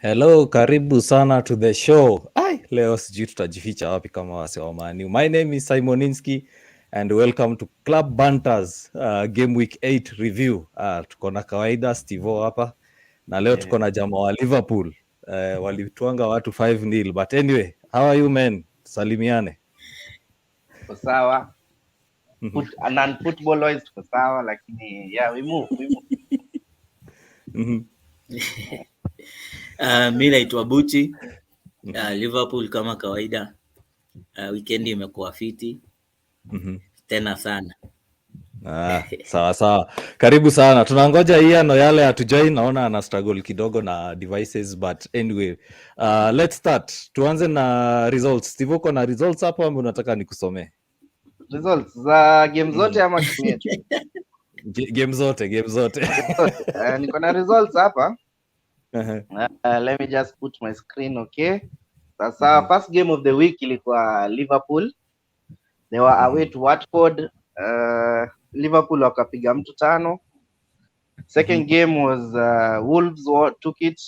Hello, karibu sana to the show. Leo sijui tutajificha wapi kama wase wa Man U. My name is Simoninski and welcome to Club Banterz Game Week 8 review. Tuko na kawaida Stevo hapa na leo tuko na jamaa wa Liverpool. Walituanga watu 5-0 but anyway, how are you men? Salimiane. Sawa. Non-football wise tuko sawa, lakini yeah, we move. Mi naitwa Buchi. Liverpool kama kawaida. Weekend imekuwa fiti tena sana. Sawa. Karibu sana. Tunangoja Ian yale hatujai, naona ana struggle kidogo na devices but anyway, let's start. Tuanze na results. Steve, uko na results hapo ama unataka nikusomee? Results za game zote ama game yetu? Game zote. Niko na results hapa. Let me just put my screen, okay? Sasa first game of the week ilikuwa Liverpool. They were away to Watford. Liverpool wakapiga mtu 5. Second game was Wolves took it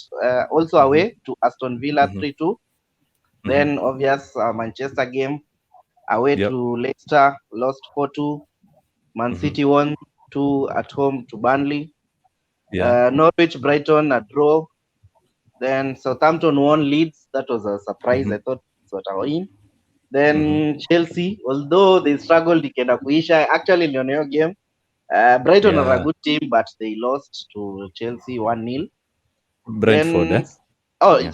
also away to Aston Villa 3-2. Then obvious Manchester game away to Leicester, lost 4-2. Man City won 2 at home to Burnley. Norwich, Brighton a draw. Then Southampton won Leeds. That was a surprise. I thought it's what I win. Then Chelsea, although they struggled ikenda kuisha, actually niliona hiyo game. Brighton are a good team, but they lost to Chelsea 1-0. Brentford,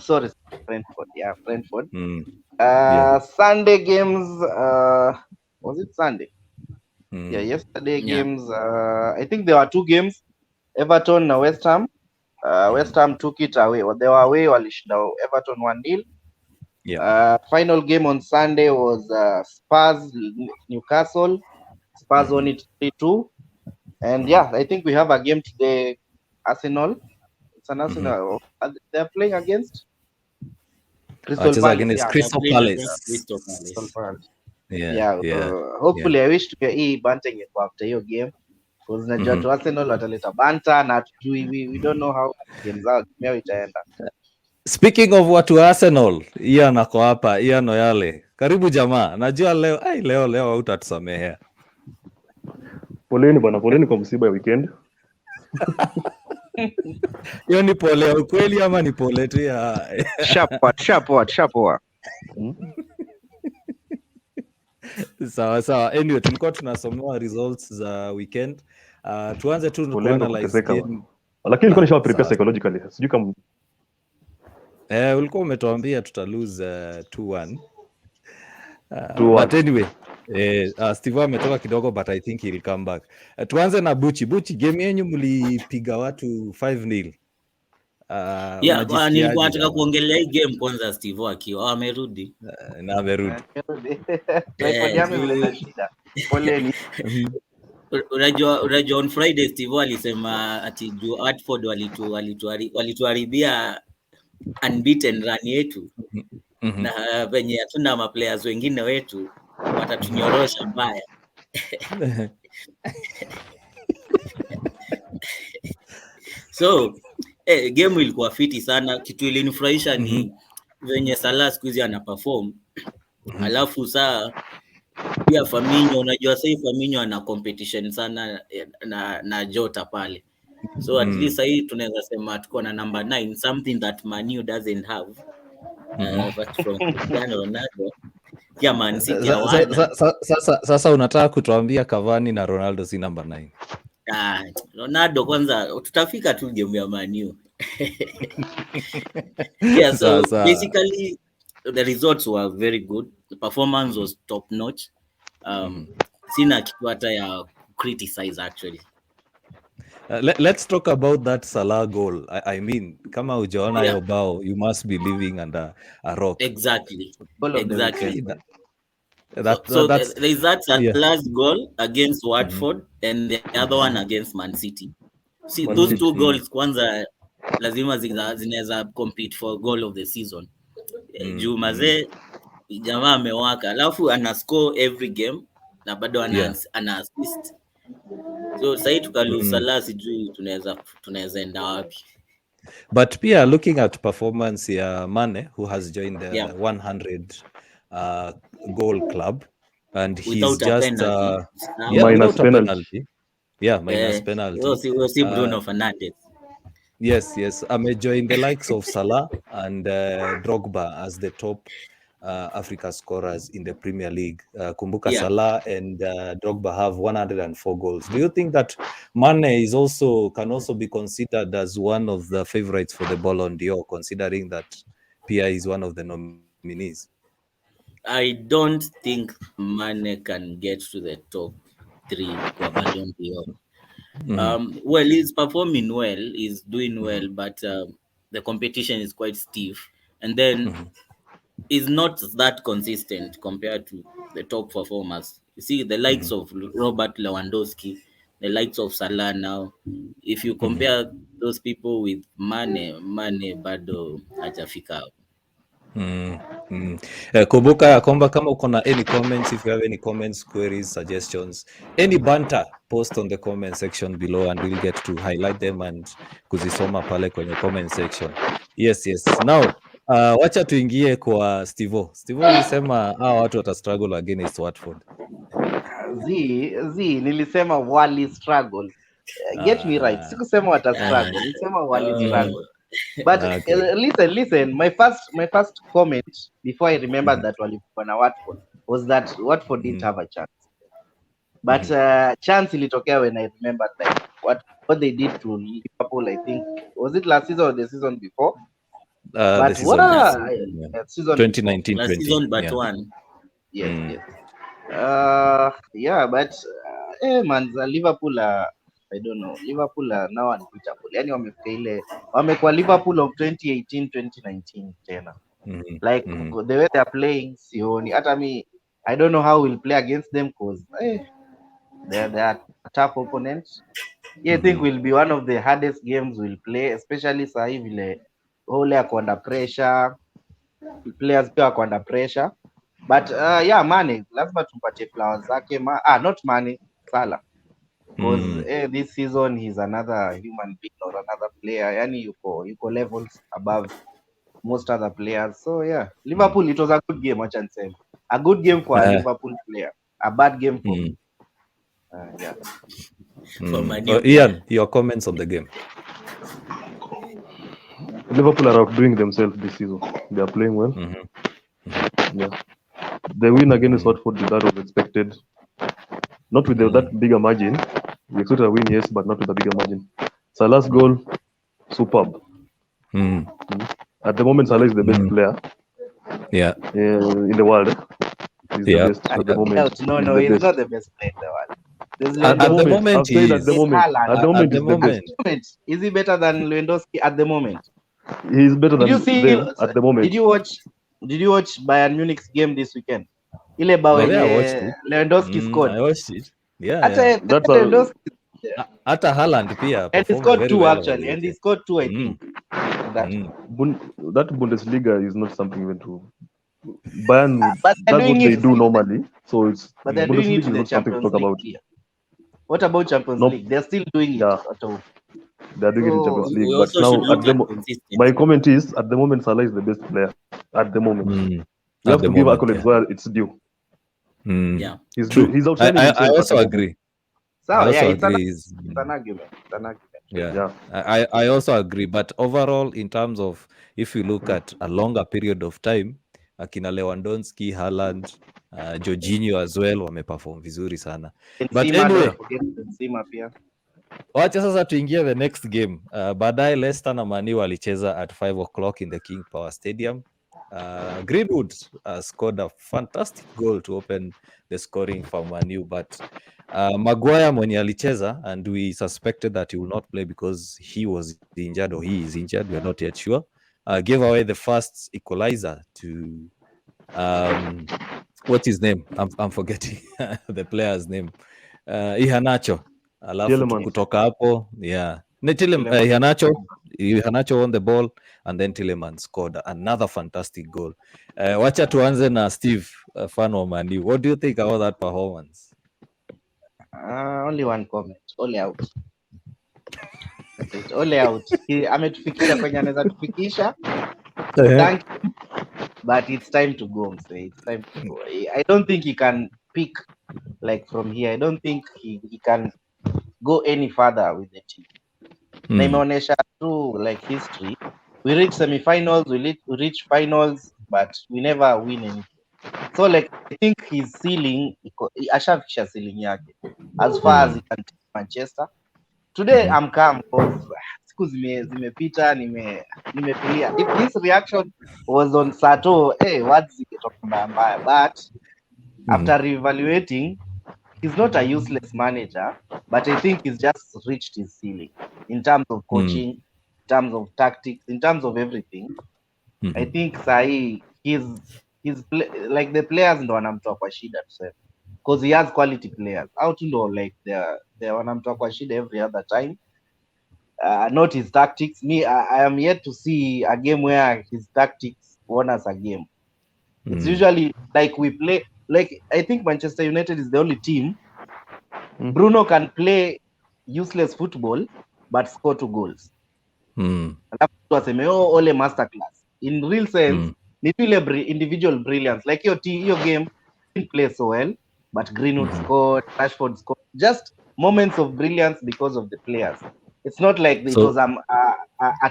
sorry, Brentford. Yeah, Brentford. Sunday games. Was it Sunday? Yeah, yesterday games. I think there were 2 games. Everton and West Ham. West Ham took it away. They were away. Walishinda Everton 1-0. Final game on Sunday was Spurs Newcastle. Spurs won it 3-2. And yeah, I think we have a game today. Arsenal. It's an Arsenal. They're playing against Crystal Palace. Crystal Palace. Hopefully I wish to get banter after your game. Because najua to Arsenal wataleta banter na we don't know how games out itaenda. Speaking of watu Arsenal, Ian ako hapa, Ian Oyale. Karibu jamaa. Najua leo hautatusamehea. Poleni bwana, poleni kwa msiba ya weekend. Hiyo ni pole ya ukweli ama ni pole tu ya Shapoa. Sawa. Anyway, tulikuwa tunasomewa results za weekend. Tuanze tu kuanalyze game. Lakini nilikuwa nishawa prepare psychologically. Sijui kama ulikuwa umetuambia tuta lose 2-1. But anyway, Steve ametoka kidogo but I think he'll come back. Tuanze na Buchi, game yenyu mlipiga watu 5-0. Nilikuwa nataka kuongelea hii game kwanza. Steve akiwa amerudi. Na amerudi. Unajua on Friday Steve alisema ati Watford walituharibia unbeaten run yetu. Na venye hatuna maplayers wengine wetu watatunyorosha mbaya. So game ilikuwa fiti sana. Kitu ilinifurahisha ni venye Salah siku hizi ana perform. Alafu saa pia Firmino, unajua sasa Firmino ana competition sana na Jota pale. So at least hii tunaweza sema tuko na number 9, something that Man U doesn't have. But from Cristiano Ronaldo ya Man City sasa unataka kutuambia Cavani na Ronaldo si number 9? Ronaldo kwanza tutafika tu game ya Man U. So basically the results were very good. The performance was top notch. Sina kitu hata ya criticize actually. Let's talk about that Salah goal. I mean, kama hujaona hiyo bao, you must be living under a rock. Exactly. That's there's that last goal against Watford and the other one against Man City. See, those 2 goals kwanza lazima zinaweza compete for goal of the season. Juu mazee jamaa amewaka, alafu ana score every game na bado ana assist. So sasa tukalose Salah, sijui tunaweza enda wapi. But pia looking at performance ya Mane, who has joined the Yeah. 100 goal club, and he's Without a just penalty. Minus without a penalty. penalty. Yeah, minus penalty. We'll see Bruno Fernandes. Yes. Amejoin the likes of Salah and Drogba as the top Africa scorers in the Premier League. Kumbuka Yeah. Salah and Drogba have 104 goals. Do you think that Mane can also be considered as one of the favorites for the Ballon d'Or, considering that Pia is one of the nominees? I don't think Mane can get to the top 3 for Ballon d'Or. Well, he's performing well, he's doing well, but the competition is quite stiff, and then is not that consistent compared to the top performers. You see, the likes of Robert Lewandowski, the likes of Salah now. If you compare those people with Mane bado hajafika. Kumbuka ya kwamba kama uko na any comments, if you have any comments, queries, suggestions, any banter, post on the comment section below and we'll get to highlight them and kuzisoma pale kwenye comment section. Yes. Now, wacha tuingie kwa Stevo. Stevo, ulisema hawa watu wata struggle against Watford. Nilisema wali struggle. Get me right. Sikusema wata struggle. Nilisema wali struggle. But listen, my first comment before I remembered that walikuwa na Watford was that Watford didn't have a chance. But chance ilitokea when I remembered like what they did to Liverpool. I think was it last season or the season before? The season 2019-20. Last season but one. Yes. But man, Liverpool I don't know. Liverpool are now unbeatable. Yani wamekuwa Liverpool of 2018-2019 tena. Like the way they are playing, sioni. Hata me, I don't know how we'll play against them because they are tough opponents. I think will be one of the hardest games we'll play, especially saa hii vile Ole ako under pressure, players pia wako under pressure. But Mane lazima tumpatie flowers zake. Not Mane, Salah. Because this season he's another human being or another player. Yani yuko levels above most other players. So Liverpool, it was a good game, acha niseme. A good game for a Liverpool player. A bad game for me. Ian, your comments on the game. Liverpool are outdoing themselves this season. They are playing well. The win against Watford, that was expected. Not with that bigger margin. We expected a win, yes, but not with a bigger margin. Salah's goal, superb. At the moment, Salah is the best player. In the world. He's the best at the moment. No, he's not the best player in the world. At the moment, he's the best. Is he better than Lewandowski at the moment? He's better than them at the moment. Did you watch Bayern Munich's game this weekend? Ile bao Lewandowski scored. I watched it. Hata Haaland pia. And he scored 2 actually. And he scored 2, I think. That Bundesliga is not something even to Bayern. That's what they do normally. So it's but they're doing it in the Champions League. Here. What about Champions League? They're still doing it at all. They're doing it in Champions League. But now my comment is at the moment Salah is the best player. At the moment. You have to give accolades where it's due. He's outstanding. I also agree. It's an argument. I also agree, but overall in terms of if you look at a longer period of time, akina Lewandowski, Haaland, Jorginho as well wameperform vizuri sana. But anyway, wacha sasa tuingie the next game. Baadaye Leicester na Man U walicheza at 5 o'clock in the King Power Stadium. Greenwood scored a fantastic goal to open the scoring for Man U, but Maguire mwenye alicheza, and we suspected that he will not play because he was injured or he is injured, we're not yet sure, gave away the first equalizer to what's his name? I'm forgetting the player's name. Iheanacho. Alafu kutoka hapo, Iheanacho won the ball and then Tielemans scored another fantastic goal. Wacha tuanze na Steve, fan of Man U. What do you think about that performance? Only one comment. Only out. Ole out. Ametufikisha kwenye anaweza tufikisha. Thank you. But it's time to go, msee. It's time to go. I don't think he can pick like from here. I don't think he can go any further with the team. Na imeonyesha through like history. We reach semi-finals, we reach finals, but we never win anything. So like I think his ceiling, ashafikisha ceiling yake as far as he can take Manchester. Today I'm calm because siku zimepita nimetulia. If this reaction was on Sato, words zingetoka mbaya, but after reevaluating, he's not a useless manager, but I think he's just reached his ceiling in terms of coaching, in terms of tactics, in terms of everything. I think sahi like the players ndo wanamtoa kwa shida tuseme, because he has quality players out ndo like they wanamtoa kwa shida every other time. Not his tactics. I am yet to see a game where his tactics won us a game. It's usually like we play, like I think Manchester United is the only team Bruno can play useless football but score 2 goals. Alafu waseme Ole masterclass. In real sense, ni ile individual brilliance. Like your game didn't play so well, but Greenwood scored, Rashford scored. Just moments of brilliance because of the players. It's not like it was a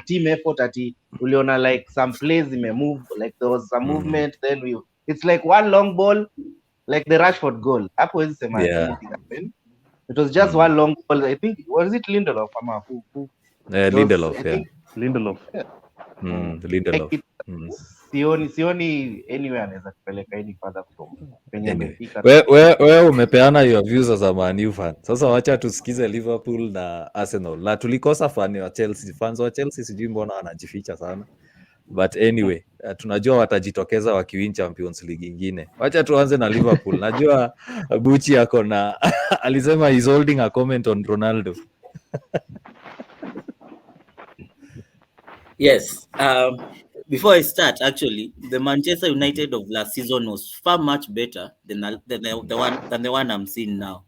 team effort at uliona like some plays move, like there was some movement, then it's like one long ball, like the Rashford goal. Hapo hizi sema anything happened. It was just one long ball. I think was it Lindelof ama who? Lindelof, Lindelof. Lindelof. Sioni anywhere anaweza kupeleka any further from penye amefika. Wewe umepeana your views as a Man U fan. Sasa wacha tusikize Liverpool na Arsenal. Na tulikosa fan wa Chelsea. Fans wa Chelsea sijui mbona wanajificha sana. But anyway, tunajua watajitokeza wakiwin Champions League ingine. Wacha tuanze na Liverpool. Najua Buchi ako na alisema he's holding a comment on Ronaldo. Yes. Before I start, actually, the Manchester United of last season was far much better than the one I'm seeing now.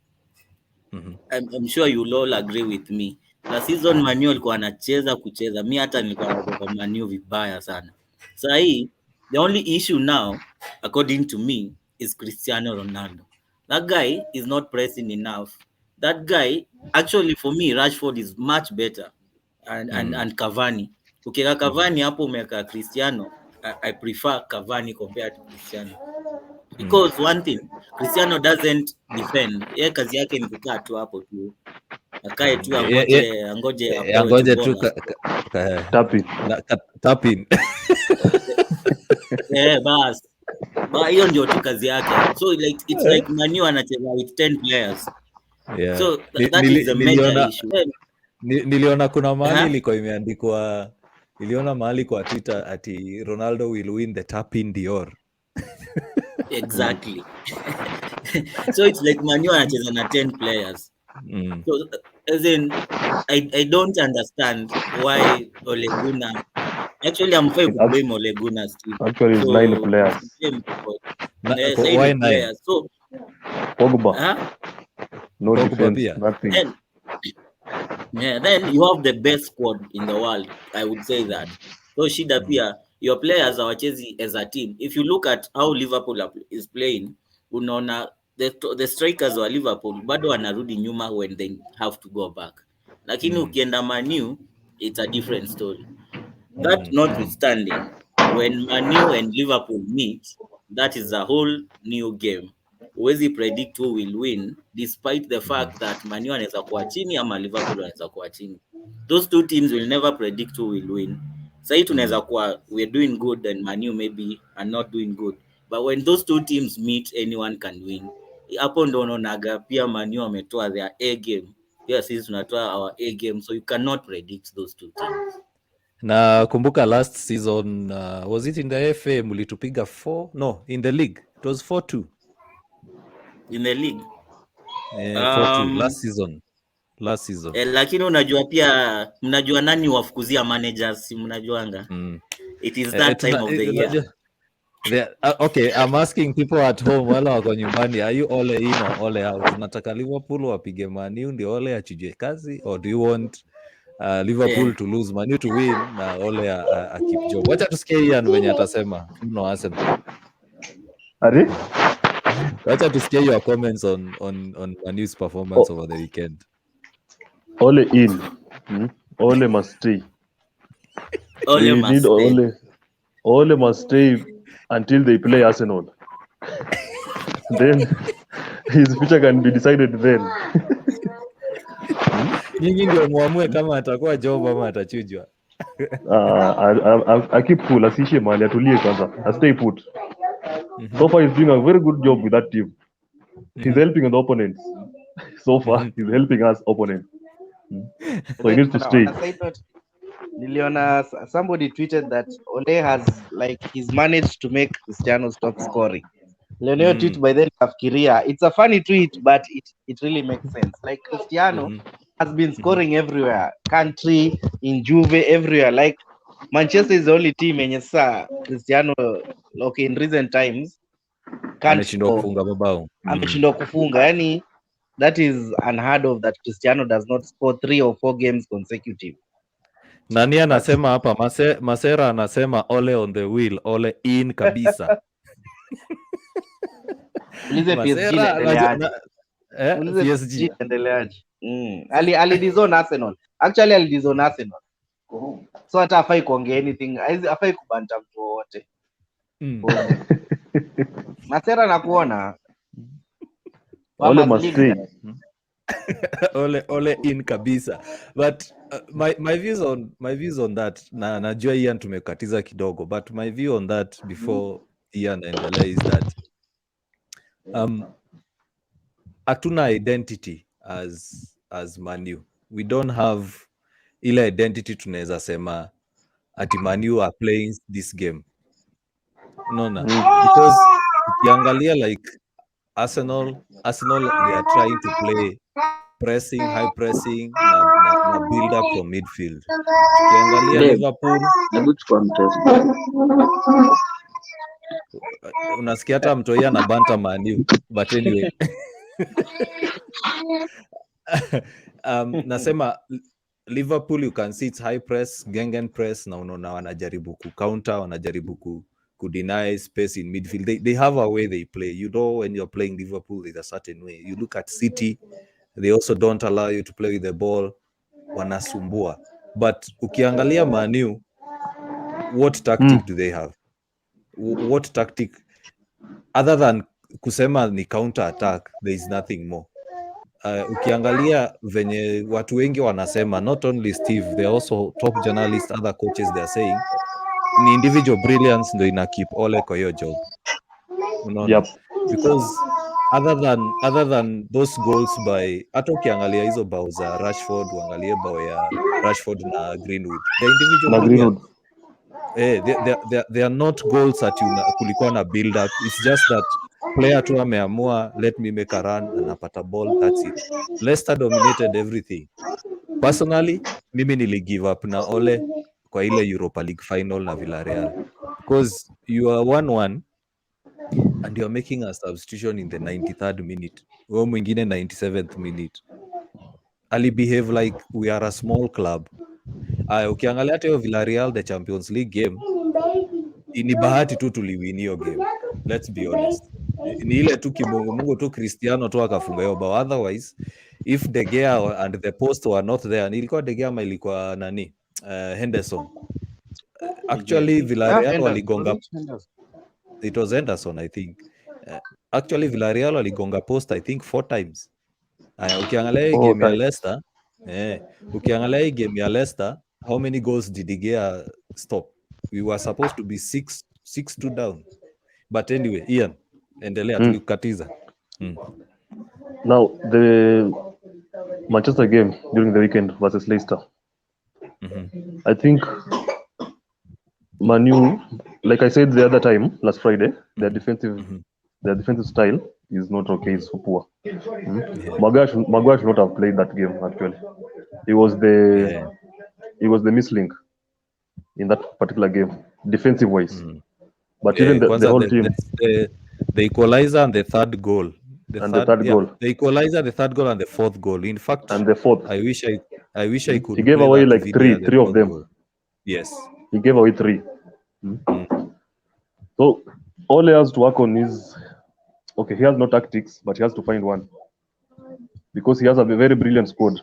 I'm sure you'll all agree with me. Last season Man U alikuwa anacheza kucheza. Mi hata nilikuwa naogopa Man U vibaya sana. Sasa hii, the only issue now, according to me, is Cristiano Ronaldo. That guy is not pressing enough. That guy, actually for me, Rashford is much better. And Cavani. Ukiweka Cavani hapo umeweka Cristiano, I prefer Cavani compared to Cristiano. Because one thing, Cristiano doesn't defend. Yeye kazi yake ni kukaa tu hapo tu. Akae tu angoje tu tapin. Bas. Hiyo ndio tu kazi yake. So like it's like Man U anacheza with 10 players. Yeah. So that is a major issue. Niliona kuna mahali ilikuwa imeandikwa, niliona mahali kwa Twitter ati Ronaldo will win the Tapin Dior. Exactly. So it's like Man U anacheza na 10 players. So as in I don't understand why Ole Gunnar. Actually I'm fair to blame Ole Gunnar still. Actually it's 9 players. Why 9 players? So Pogba. No defense, nothing. Then you have the best squad in the world, I would say that. So shida pia, your players are chasing as a team. If you look at how Liverpool is playing, unaona the strikers wa Liverpool bado wanarudi nyuma when they have to go back. Lakini ukienda Man U, it's a different story. That notwithstanding, when Man U and Liverpool meet, that is a whole new game. Huwezi predict who will win despite the fact that Man U anaweza kuwa chini ama Liverpool anaweza kuwa chini. Those two teams will never predict who will win. Sasa tunaweza kuwa we're doing good and Man U maybe are not doing good. But when those two teams meet, anyone can win. Hapo ndo unaonaga pia Man U ametoa their A game. Yes, sisi tunatoa our A game, so you cannot predict those two teams. Na kumbuka last season, was it in the FA mulitupiga 4? No, in the league. It was 4-2. In the league. 4-2 last season. Lakini unajua pia mnajua nani wafukuzia managers, mnajuanga. It is that time of the year. Okay, I'm asking people at home wala wako nyumbani, are you Ole in or Ole out? Unataka Liverpool wapige Man U ndio Ole achuje kazi, or do you want Liverpool to lose, Man U to win, na Ole a keep job. Wacha tusikie Ian venye atasema no Arsenal. Are? Wacha tusikie your comments on Man U's performance over the weekend. Ole in. Ole must stay. Ole We must need stay. Ole must stay until they play Arsenal. Then his future can be decided then. Nyinyi ndio muamue kama atakuwa job ama atachujwa. I keep cool, asishe mali atulie kwanza. I stay put. So far he's doing a very good job with that team. He's helping the opponents. So far he's helping us opponents. So he needs to stay. On a side note, Niliona somebody tweeted that Ole has he's managed to make Cristiano stop scoring. Leonel tweet by then kafikiria. It's a funny tweet, but it really makes sense. Like Cristiano has been scoring everywhere, country, in Juve, everywhere. Like Manchester is the only team yenye sasa Cristiano in recent times ameshindwa kufunga mabao. Ameshindwa kufunga. Yani that is unheard of that Cristiano does not score 3 or 4 games consecutive. Nani anasema hapa Masera anasema Ole on the wheel, Ole in kabisa. PSG endeleaje? Alidizon Arsenal. Actually alidizon Arsenal. So hata hafai kuongea anything. Hafai kubanta mtu wote. Masera nakuona. Ole must stay. Ole in kabisa. But my views on that, na najua Ian tumekatiza kidogo, but my view on that before Ian endelea is that hatuna identity as Man U. We don't have ile identity tunaweza sema ati Man U are playing this game. Unaona? Because ukiangalia like Arsenal they are trying to play pressing, high pressing na build up from midfield. Ukiangalia Liverpool unasikia hata mtoi ana banter Man U, but anyway nasema Liverpool you can see it's high press, gegen press, na unaona wanajaribu ku counter, wanajaribu ku deny space in midfield. They have a way they play. You know, when you're playing Liverpool there's a certain way. You look at City, they also don't allow you to play with the ball, wanasumbua. But ukiangalia Man U, what tactic do they have? What tactic other than kusema ni counter attack? There is nothing more. Ukiangalia venye watu wengi wanasema, not only Steve, they are also top journalists, other coaches, they are saying ni individual brilliance ndo ina keep Ole kwa hiyo job. Unaona? Yep. Because other than those goals by, hata ukiangalia hizo bao za Rashford, uangalie bao ya Rashford na Greenwood, the individual brilliance. They are not goals that kulikuwa na build up. It's just that player tu ameamua let me make a run, anapata ball, that's it. Leicester dominated everything. Personally, mimi nili give up na Ole kwa ile Europa League final na Villarreal, because you are 1-1 and you are making a substitution in the 93rd minute, wewe mwingine 97th minute. Ali behave like we are a small club. Ukiangalia hata hiyo Villarreal the Champions League game, ni bahati tu tuliwin hiyo game, let's be honest. Ni ile tu kimungu tu Cristiano tu akafunga hiyo bao, otherwise if De Gea and the post were not there, nilikuwa De Gea ama ilikuwa nani, Henderson. Actually Villarreal waligonga, it was Henderson I think. Actually Villarreal waligonga post I think 4 times. Ukiangalia game ya Leicester, ukiangalia hii game ya Leicester, how many goals did De Gea stop? We were supposed to be 6-2 down. But anyway, Ian, endelea tulikukatiza. Now the Manchester game during the weekend versus Leicester. I think Man U, like I said the other time last Friday, their defensive style is not okay, it's so poor. Maguire should not have played that game actually. He was the mislink in that particular game, defensive wise. But even the whole team, the equalizer and the third goal, the third goal, the equalizer, the third goal, and the fourth goal. In fact, and the fourth, I I wish I could. He gave play away that like video three of them. goal. Yes. He gave away 3. So all he has to work on is, okay, he has no tactics, but he has to find one, because he has a very brilliant squad.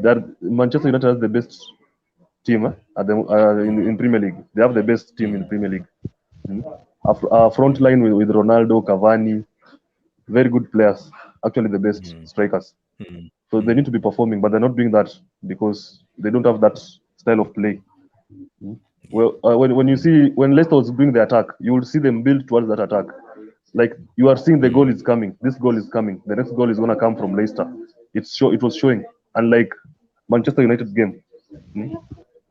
That Manchester United has the best team at the, in Premier League. They have the best team in Premier League. A front line with Ronaldo, Cavani, very good players. Actually, the best strikers. So they need to be performing, but they're not doing that because they don't have that style of play. Well, when you see when Leicester was doing the attack, you will see them build towards that attack. Like you are seeing the goal is coming. This goal is coming. The next goal is gonna come from Leicester. It was showing, unlike Manchester United game,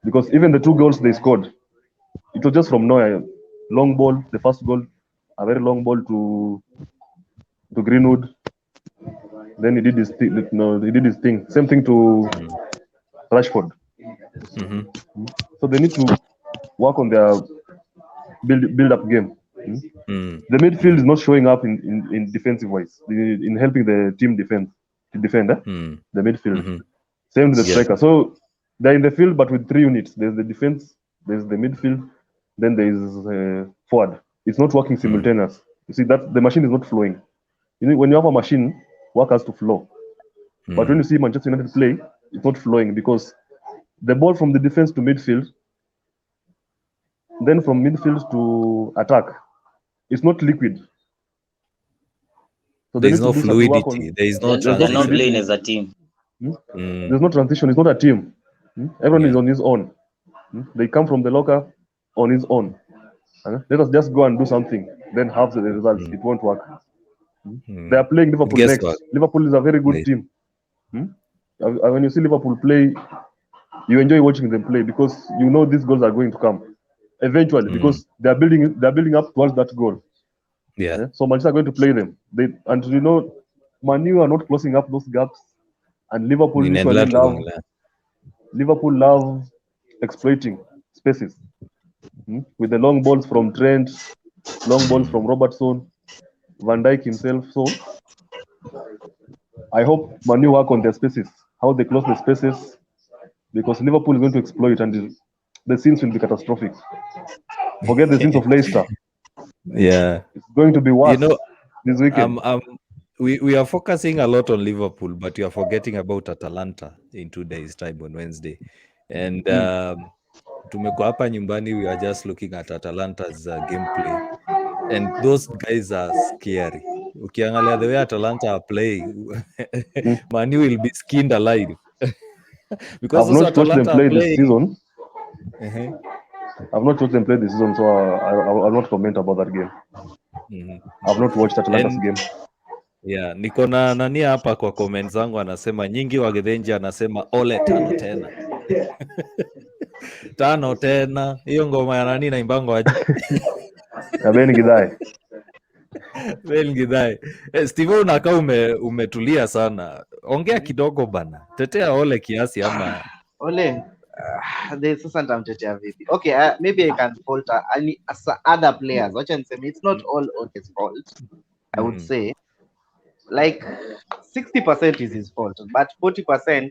because even the 2 goals they scored, it was just from nowhere. Long ball, the first goal, a very long ball to Greenwood. Then he did his thing. No, he did his thing. Same thing to Rashford. So they need to work on their build up game. The midfield is not showing up in defensive wise, in helping the team defend. The midfield. Same with the striker. So they're in the field, but with 3 units. There's the defense, there's the midfield, then there's forward. It's not working simultaneous. You see that the machine is not flowing. You know, when you have a machine, work has to flow. But when you see Manchester United play, it's not flowing because the ball from the defense to midfield, then from midfield to attack, it's not liquid. So there's no fluidity. There is no transition. They're not playing as a team. There's no transition. It's not a team. Everyone is on his own. They come from the locker on his own. Let us just go and do something, then have the results. It won't work. They are playing Liverpool next. What? Liverpool is a very good team. When you see Liverpool play, you enjoy watching them play because you know these goals are going to come eventually because they are building up towards that goal. So Manchester are going to play them. And you know, Man U are not closing up those gaps, and Liverpool usually love exploiting spaces with the long balls from Trent, long balls from Robertson, Van Dijk himself. So I hope Man U work on their spaces, how they close the spaces, because Liverpool is going to exploit and the scenes will be catastrophic. Forget the scenes of Leicester. Yeah, it's going to be worse. You know, this weekend. We are focusing a lot on Liverpool, but you are forgetting about Atalanta in 2 days' time on Wednesday. And tumekuwa hapa nyumbani, we are just looking at Atalanta's gameplay. And those guys are scary. Ukiangalia the way Atalanta are playing, Man U will be skinned alive. Because I've not watched them play this season. I've not watched them play this season, so I'll not comment about that game. I've not watched Atalanta's game. Yeah, niko na nani hapa kwa comments zangu anasema nyingi wa Githenji anasema ole 5 tena. 5 tena. Hiyo ngoma ya nani na imbango aje? Ben Gidai. Ben Gidai. Steve unakaa umetulia sana. Ongea kidogo bana. Tetea Ole kiasi ama Ole. Sasa nitamtetea vipi? Okay, maybe I can fault other players. Wacha niseme it's not all Ole's fault. I would say like 60% is his fault, but 40%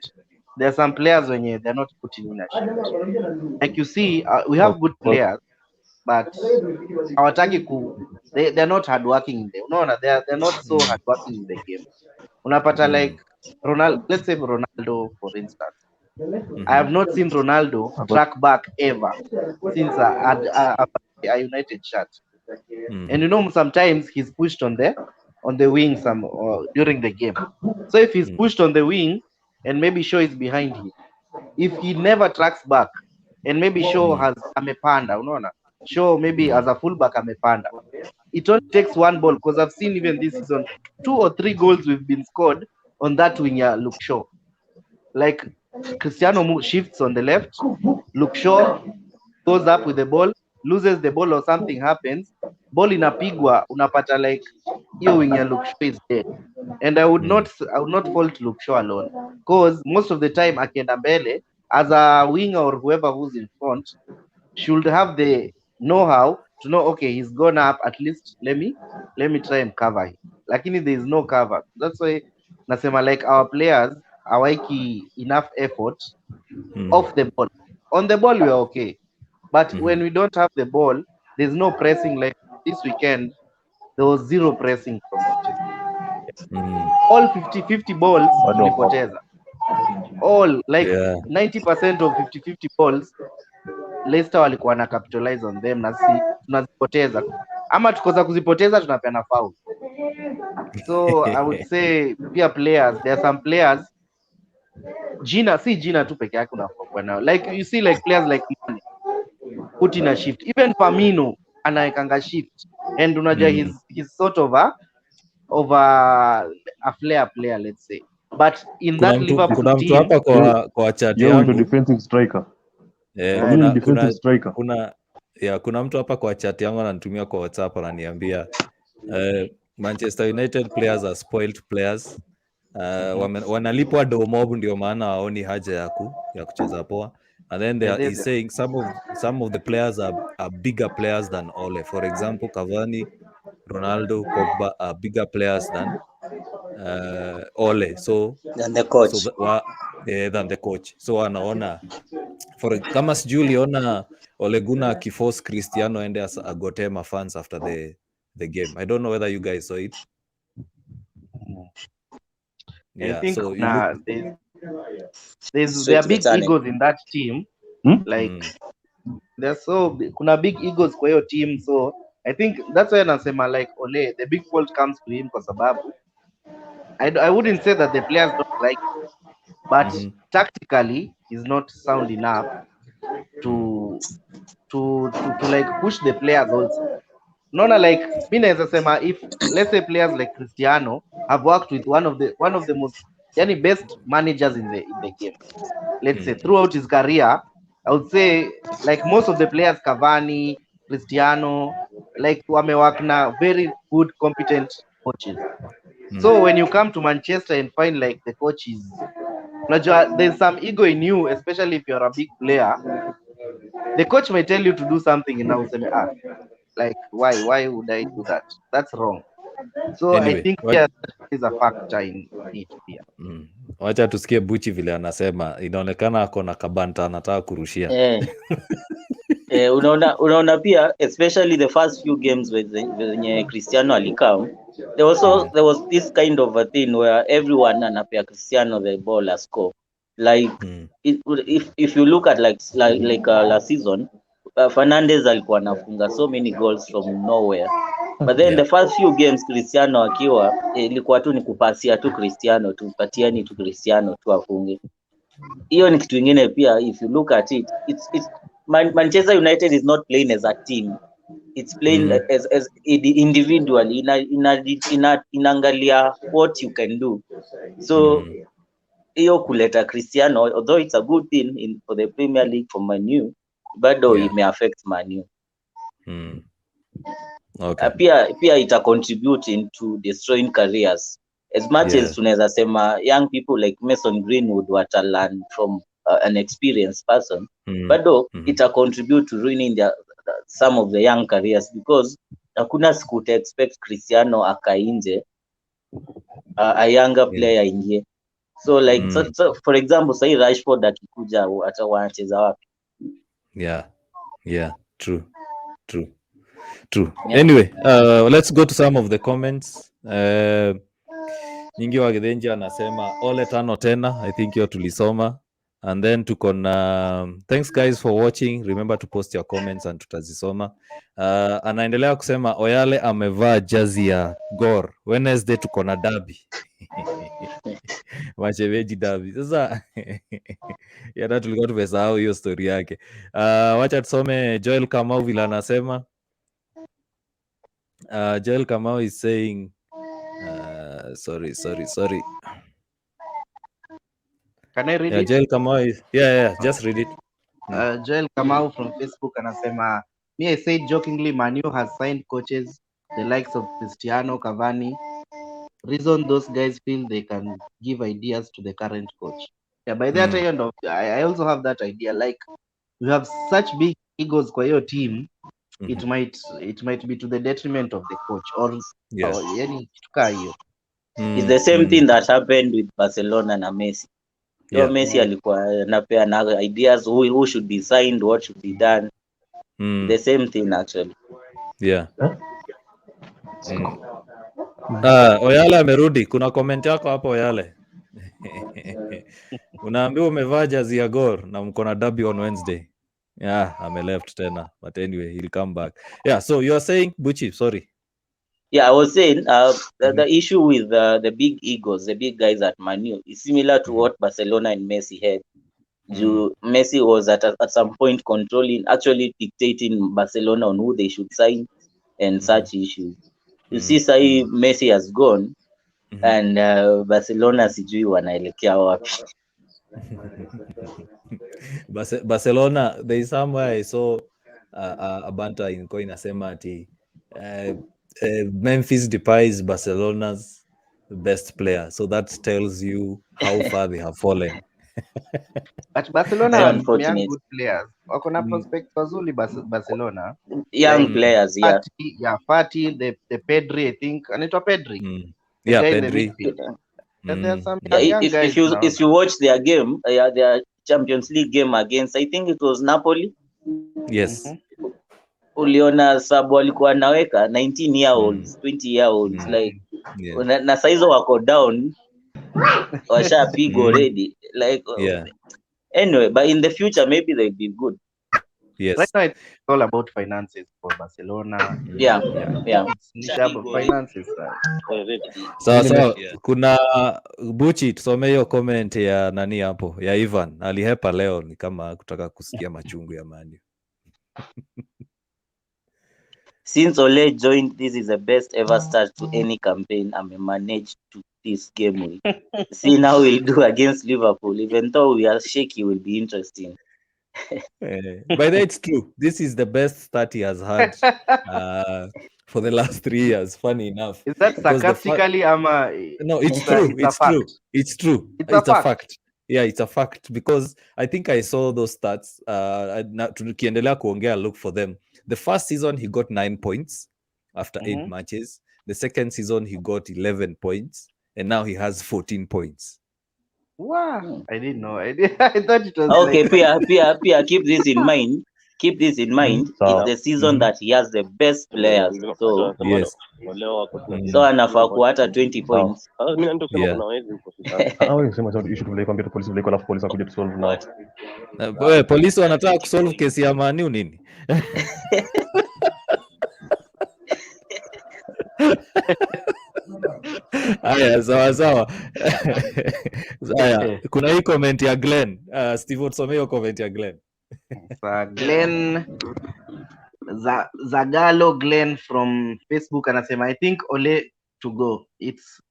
there are some players when they're not putting in a shot. Like you see, we have good players, but they're not hardworking in the they're not so hardworking in the game. Unapata like Ronaldo, let's say Ronaldo for instance. I have not seen Ronaldo track back ever since a United shirt. And you know, sometimes he's pushed on the wing during the game. So if he's pushed on the wing and maybe Shaw is behind him, if he never tracks back and maybe Shaw has amepanda, unaona, Shaw maybe as a fullback amepanda, it only takes one ball, because I've seen even this season 2 or 3 goals we've been scored on that winger Luke Shaw. Like Cristiano shifts on the left, Luke Shaw goes up with the ball, loses the ball or something happens, ball inapigwa, unapata like hiyo winger Luke Shaw is dead. And I would not fault Luke Shaw alone, because most of the time akienda mbele as a winger or whoever who's in front should have the know-how to know, okay, he's gone up, at least let me try and cover him. Lakini there is no cover. That's why nasema like our players hawaiki enough effort off the ball. On the ball we are okay, but when we don't have the ball, there's no pressing. Like this weekend, there was zero pressing from Manchester. All 50 balls tulipoteza. All like 90% of 50 balls Leicester walikuwa na capitalize on them, na sisi tunazipoteza, ama tukoza kuzipoteza tunapeana foul. So I would say pia players, there are some players jina tu peke yake unafokuwa nao, like you see like players like Mane put in a shift, even Firmino anaekanga shift, and unajua he's sort of a flair player, let's say, but in that Liverpool kuna mtu team hapa kwa chat yangu defensive striker. kuna mtu hapa kwa chat yangu ananitumia kwa WhatsApp ananiambia Manchester United players are spoiled players. Wanalipwa domob ndio maana haoni haja ya kucheza poa, and then he's saying some of the players are bigger players than Ole. For example, Cavani, Ronaldo, Pogba are bigger players than Ole, so than the coach, than the coach. So anaona kama sijui uliona Ole Gunnar akiforce Cristiano ende agotema fans after the game. I don't know whether you guys saw it. I think there are big egos in that team. Like kuna big egos kwa hiyo team, so I think that's why nasema like Ole, the big fault comes to him kwa sababu I wouldn't say that the players don't like him, but tactically he's not sound enough to like push the players also. Naona like mimi naweza sema, if let's say players like Cristiano have worked with one of the most best managers in the game, let's say throughout his career, I would say like most of the players, Cavani, Cristiano, like wamework na very good competent coaches. So when you come to Manchester and find like the coach is, there's some ego in you, especially if you're a big player. The coach may tell you to do something and now say, like why would I do that? That's wrong. So anyway, I think that is a factor in it pia. Wacha tusikie Buchi vile anasema, inaonekana ako na kabanta anataka kurushia. Unaona pia especially the first few games when Cristiano alikam, there was this kind of a thing where everyone anapea Cristiano the ball as score. Like if you look at like last season, Fernandes alikuwa anafunga so many goals from nowhere, but then the first few games Cristiano akiwa ilikuwa tu ni kupasia tu Cristiano, tupatiani tu Cristiano tu afunge. Hiyo ni kitu kingine pia. If you look at it, it's Manchester United is not playing as a team, it's playing as individually. Inaangalia what you can do. So hiyo kuleta Cristiano, although it's a good thing for the Premier League for Man U, bado it may affect Man U. Okay. Pia ita contribute into destroying careers. As much as tunaweza sema young people like Mason Greenwood wata learn from an experienced person, bado ita contribute to ruining some of the young careers, because hakuna siku to expect Cristiano akainje a younger player ingie. So like so for example, say Rashford akikuja wanacheza wapi? True. Anyway, let's go to some of the comments. Nyingi wa Githenji anasema Ole tano tena, I think hiyo tulisoma. And then tuko na thanks guys for watching, remember to post your comments and tutazisoma. Anaendelea kusema Oyale amevaa jazi ya Gor, Wednesday tuko na derby. Macheveji derby. Sasa yana tulikuwa tumesahau hiyo story yake. Wacha tusome Joel Kamau vile anasema. Joel Kamau is saying sorry. Can I read it? Joel Kamau is, just read it. Joel Kamau from Facebook anasema, me I said jokingly, Man U has signed coaches the likes of Cristiano, Cavani. Reason those guys feel they can give ideas to the current coach. By that end of, I also have that idea. Like, we have such big egos kwa hiyo team, it might be to the detriment of the coach or yani kitu kaa hiyo. It's the same thing that happened with Barcelona na Messi. Yeah. Messi alikuwa anapea na ideas who should be signed, what should be done. The same thing actually. Yeah. Oyale amerudi. Kuna comment yako hapo Oyale. Unaambiwa umevaa jazi ya Gor na mko na derby on Wednesday. Yeah, left tena. But anyway, he'll come back. Yeah, so you are saying, Buchi, sorry. Yeah, I was saying the issue with the big egos, the big guys at Man U is similar to what Barcelona and Messi had. Messi was at some point controlling, actually dictating Barcelona on who they should sign and such issues. You see, say Messi has gone and Barcelona sijui wanaelekea wapi. Barcelona, there is somewhere I saw a banter ilikuwa inasema ati Memphis Depay is Barcelona's best player, so that tells you how far they have fallen. But Barcelona Very have unfortunate. young good players. Wako na prospects wazuri Barcelona. Young players, yeah. Fati, the Pedri, I think. Anaitwa Pedri. The Yeah, guy in the Pedri. midfield. And there are some Yeah, young guys if you watch their game, their Champions League game against, I think it was Napoli. Yes. Uliona sabu walikuwa naweka 19 year olds, 20 year olds like na saizo wako down washapigwa already like anyway, but in the future maybe they'll be good. Yes. Right now it's all about finances for Barcelona. Yeah. It's about finances. Sawa. Kuna Buchi, tusome hiyo comment ya nani hapo ya Ivan. Alihepa leo ni kama kutaka kusikia machungu ya Man U. Since Ole joined, this is the best ever start to any campaign managed to this game week. See now we'll do against Liverpool. Even though we are shaky, will be interesting. By the way, it's true. This is the best start he has had for the last 3 years. Funny enough. Is that sarcastically? No, it's true. It's true. It's true. It's a fact. Yeah, it's a fact because I think I saw those stats. Tukiendelea kuongea, look for them. The first season he got 9 points after 8 matches. The second season he got 11 points, and now he has 14 points. Wow, I didn't know. I thought it was okay. Like... Pia, keep this in mind. Keep this in mind. It's the season that he has the best players. So yes. So anafaa kuwa hata 20 points. Polisi wanataka kusolve kesi ya Man U nini? Aya, sawa. Aya, kuna hii comment ya Glenn. Steve, tusome hiyo comment ya Glenn. Glenn Zagalo Glenn from Facebook anasema I think Ole to go. It's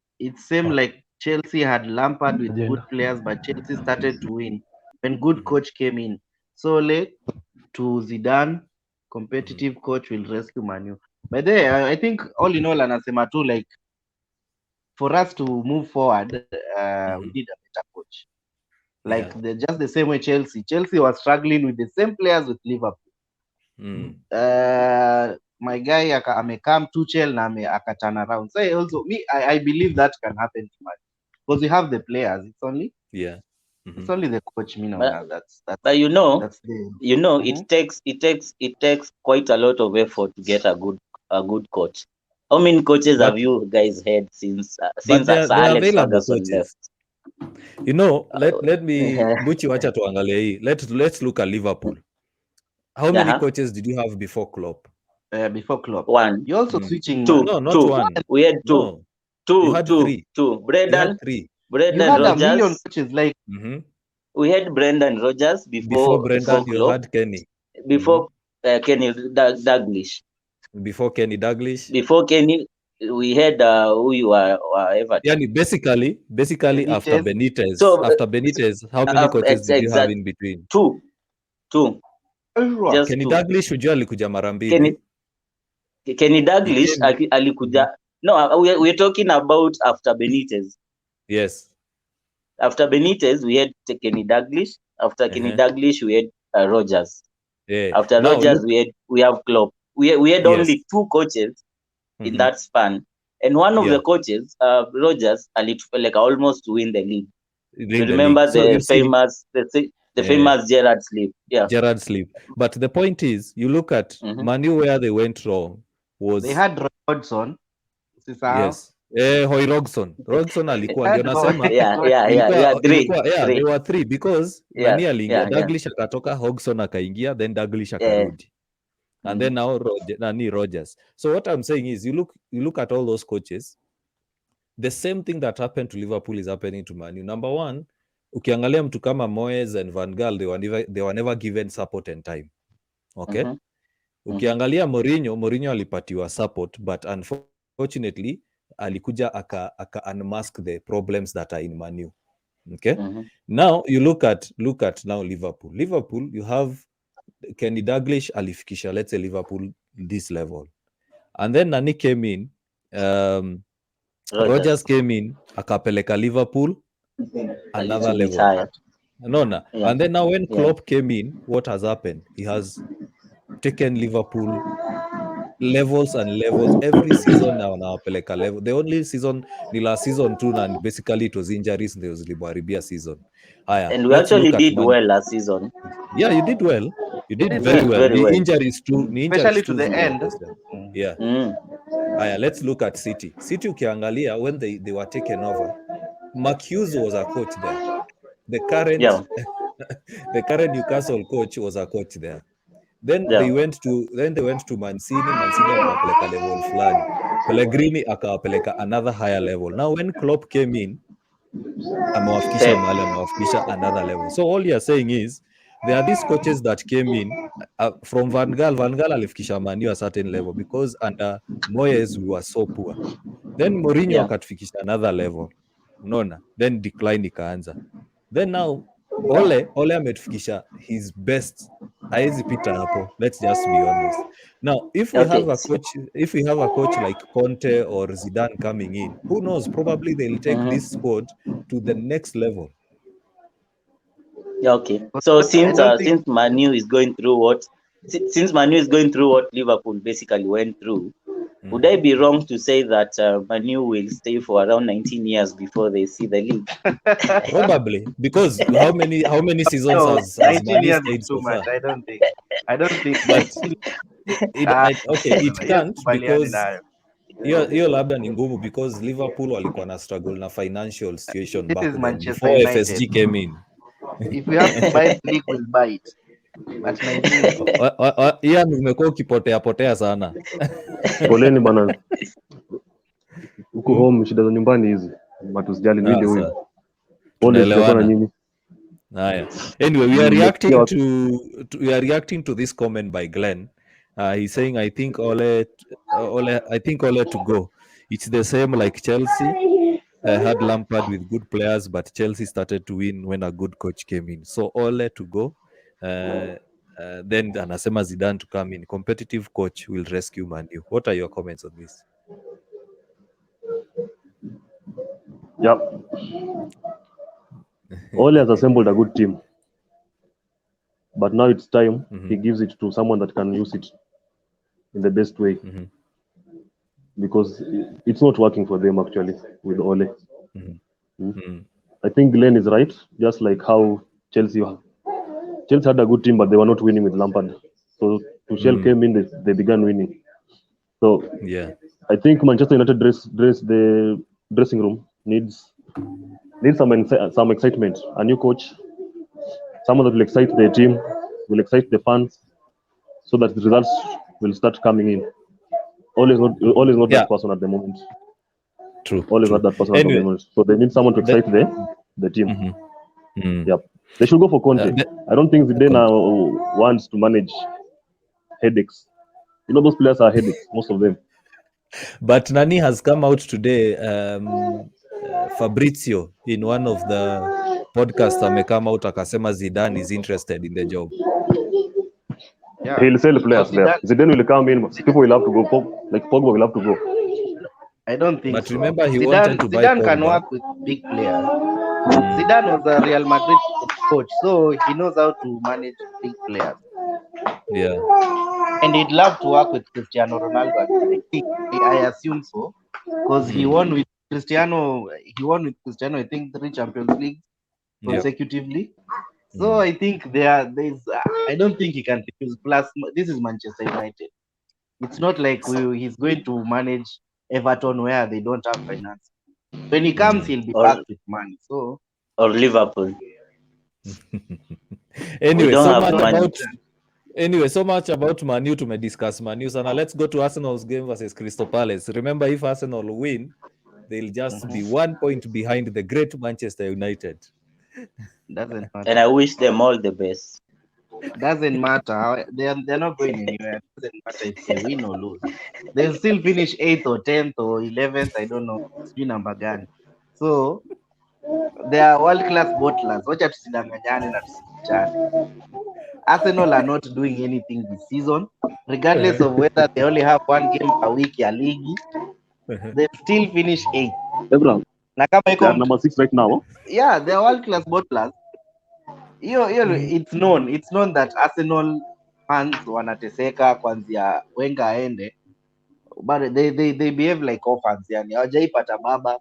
same like Chelsea had Lampard with good players, but Chelsea started to win when good coach came in. So Ole to Zidane, competitive coach will rescue Man U. But there, I think all in all, anasema too, like for us to move forward, we need a better coach. Like just the same way Chelsea was struggling with the same players with Liverpool. My guy amekam Tuchel na akatana around. So also I believe that can happen to Man because we have the players. It's only it's only the coach. That's but you know it takes quite a lot of effort to get a good coach. How many coaches have you guys had since Alex Ferguson left? You know, let me Buchi wacha tuangalie hii. Let's look at Liverpool. How many coaches did you have before Klopp? Before Klopp, one. You also switching two. No, not two. one. We had two. No. You had three. Brendan Rodgers. A million coaches like. We had Brendan Rodgers before Brendan. Before you had Kenny. Before Kenny Dalglish. Before Kenny Dalglish. Before Kenny, we had who you are Everton. Yeah, basically Benitez. After Benitez. So after Benitez, how many coaches did you have in between? Two. Just Kenny Dalglish ujua alikuja mara mbili. Kenny Dalglish alikuja. No, we're talking about after Benitez. Yes. After Benitez, we had Kenny Dalglish. After Kenny Dalglish, we had Rodgers. Yeah. After Rodgers, we have Klopp. We had only two coaches in that span, and one of the coaches, Rodgers, almost to win the league. During the remember league. So the you see, famous Gerrard sleep. Yeah. Gerrard sleep. But the point is, you look at Manu where they went wrong was They had Rodson. yes. Hodgson alikuwa ndio nasema Yeah, three. they were three because Yeah, nani aliingia, yeah. Dalglish akatoka, Hodgson akaingia, then Dalglish akarudi. And then now Rogers. So what I'm saying is you look at all those coaches, the same thing that happened to Liverpool is happening to Man U. Number one, ukiangalia mtu kama Moyes and Van Gaal, they were never given support and time. Okay? Ukiangalia Mourinho alipatiwa support, but unfortunately alikuja aka unmask the problems that are in Man U. Okay? Now you look at now Liverpool. Liverpool, you have Kenny Dalglish alifikisha, let's say, Liverpool this level. And then Nani came in, Rogers came in, akapeleka Liverpool another level. Yeah. And then now when Klopp came in, what has happened? He has taken Liverpool levels and levels every season now anawapeleka level. The only season ni last season too, and basically it was injuries, there was Libaribia season. And we actually did well last season. Yeah, you did well. You did very well. The injuries too, especially to the end. Yeah. Let's look at City. City ukiangalia, when they were taken over, Mark Hughes was a coach there. The current the current Newcastle coach was a coach there. Then they went to Mancini akawapeleka level fulani. Pellegrini akawapeleka another higher level. Now when Klopp came in, amewafikisha another level. So all you're saying is there are these coaches that came in from Van Gaal. Van Gaal alifikisha Man U a certain level because under Moyes we were so poor. Then Mourinho akatufikisha another level. Unaona? Then decline ikaanza. Then now Ole ametufikisha his best. Haezi pita hapo. Let's just be honest. Now, if we have a coach like Conte or Zidane coming in, who knows? Probably they'll take this squad to the next level. Yeah, okay. So since Manu is going through what Liverpool basically went through, would I be wrong to say that Manu will stay for around 19 years before they see the league? Probably, because how many seasons has Manu stayed so far? I don't think. But it can't, because hiyo labda ni ngumu, because Liverpool walikuwa na struggle na financial situation back then before FSG came in. If we have to buy the league, we'll buy it. Ian, umekuwa ukipotea sana. Poleni bana. Huko home shida za nyumbani hizi. Matusijali mimi ndio huyo. Pole sana nyinyi. Anyway, we are reacting to this comment by Glenn. He's saying, I think Ole to go. It's the same like Chelsea. Had Lampard with good players, but Chelsea started to win when a good coach came in. So Ole to go. Then anasema Zidane to come in. Competitive coach will rescue Man U. What are your comments on this? Yep. Ole has assembled a good team, but now it's time he gives it to someone that can use it in the best way, because it's not working for them actually with Ole. I think Glenn is right, just like how Chelsea had a good team, but they were not winning with Lampard. So Tuchel came in, they began winning. So yeah, I think Manchester United the dressing room needs some excitement. A new coach, someone that will excite the team, will excite the fans, so that the results will start coming in. Ole is not that person at the moment. True. Ole is not that person at the moment. So they need someone to excite the team. Yep. They should go for Conte. I don't think Zidane wants to manage headaches. You know, those players are headaches, most of them. But Nani has come out today. Fabrizio in one of the podcasts amekama out akasema Zidane is interested in the job. Yeah. He'll sell players there. Zidane will come in. People will have to go. Like Pogba will have to go. I don't think. But remember, he wanted to buy Pogba. Zidane can work with big players. Zidane was a Real Madrid coach, so he knows how to manage big players. Yeah. And he'd love to work with Cristiano Ronaldo. I assume so, because he won with Cristiano. I think 3 Champions Leagues consecutively. So I think there's I don't think he can refuse. Plus, this is Manchester United. It's not like he's going to manage Everton where they don't have finance. When he comes, he'll be back with money. So or Liverpool. Anyway, don't so have much money. about so much about Man U to discuss Man U. So now let's go to Arsenal's game versus Crystal Palace. Remember, if Arsenal win, they'll just be 1 point behind the great Manchester United. Doesn't matter. And I wish them all the best. Doesn't matter. They're not going anywhere. Doesn't matter if they win or lose. They'll still finish 8th or 10th or 11th. I don't know. It's been number gun. So they are world-class bottlers. Wacha tusidanganyane na tusichane. Arsenal are not doing anything this season, regardless of whether they only have one game per week ya league. They still finish 8th. Abraham, they are number 6 right now. Yeah, they are world-class bottlers. It's known that Arsenal fans wanateseka kwanzia Wenger aende, but they behave like orphans, yani hawajaipata baba.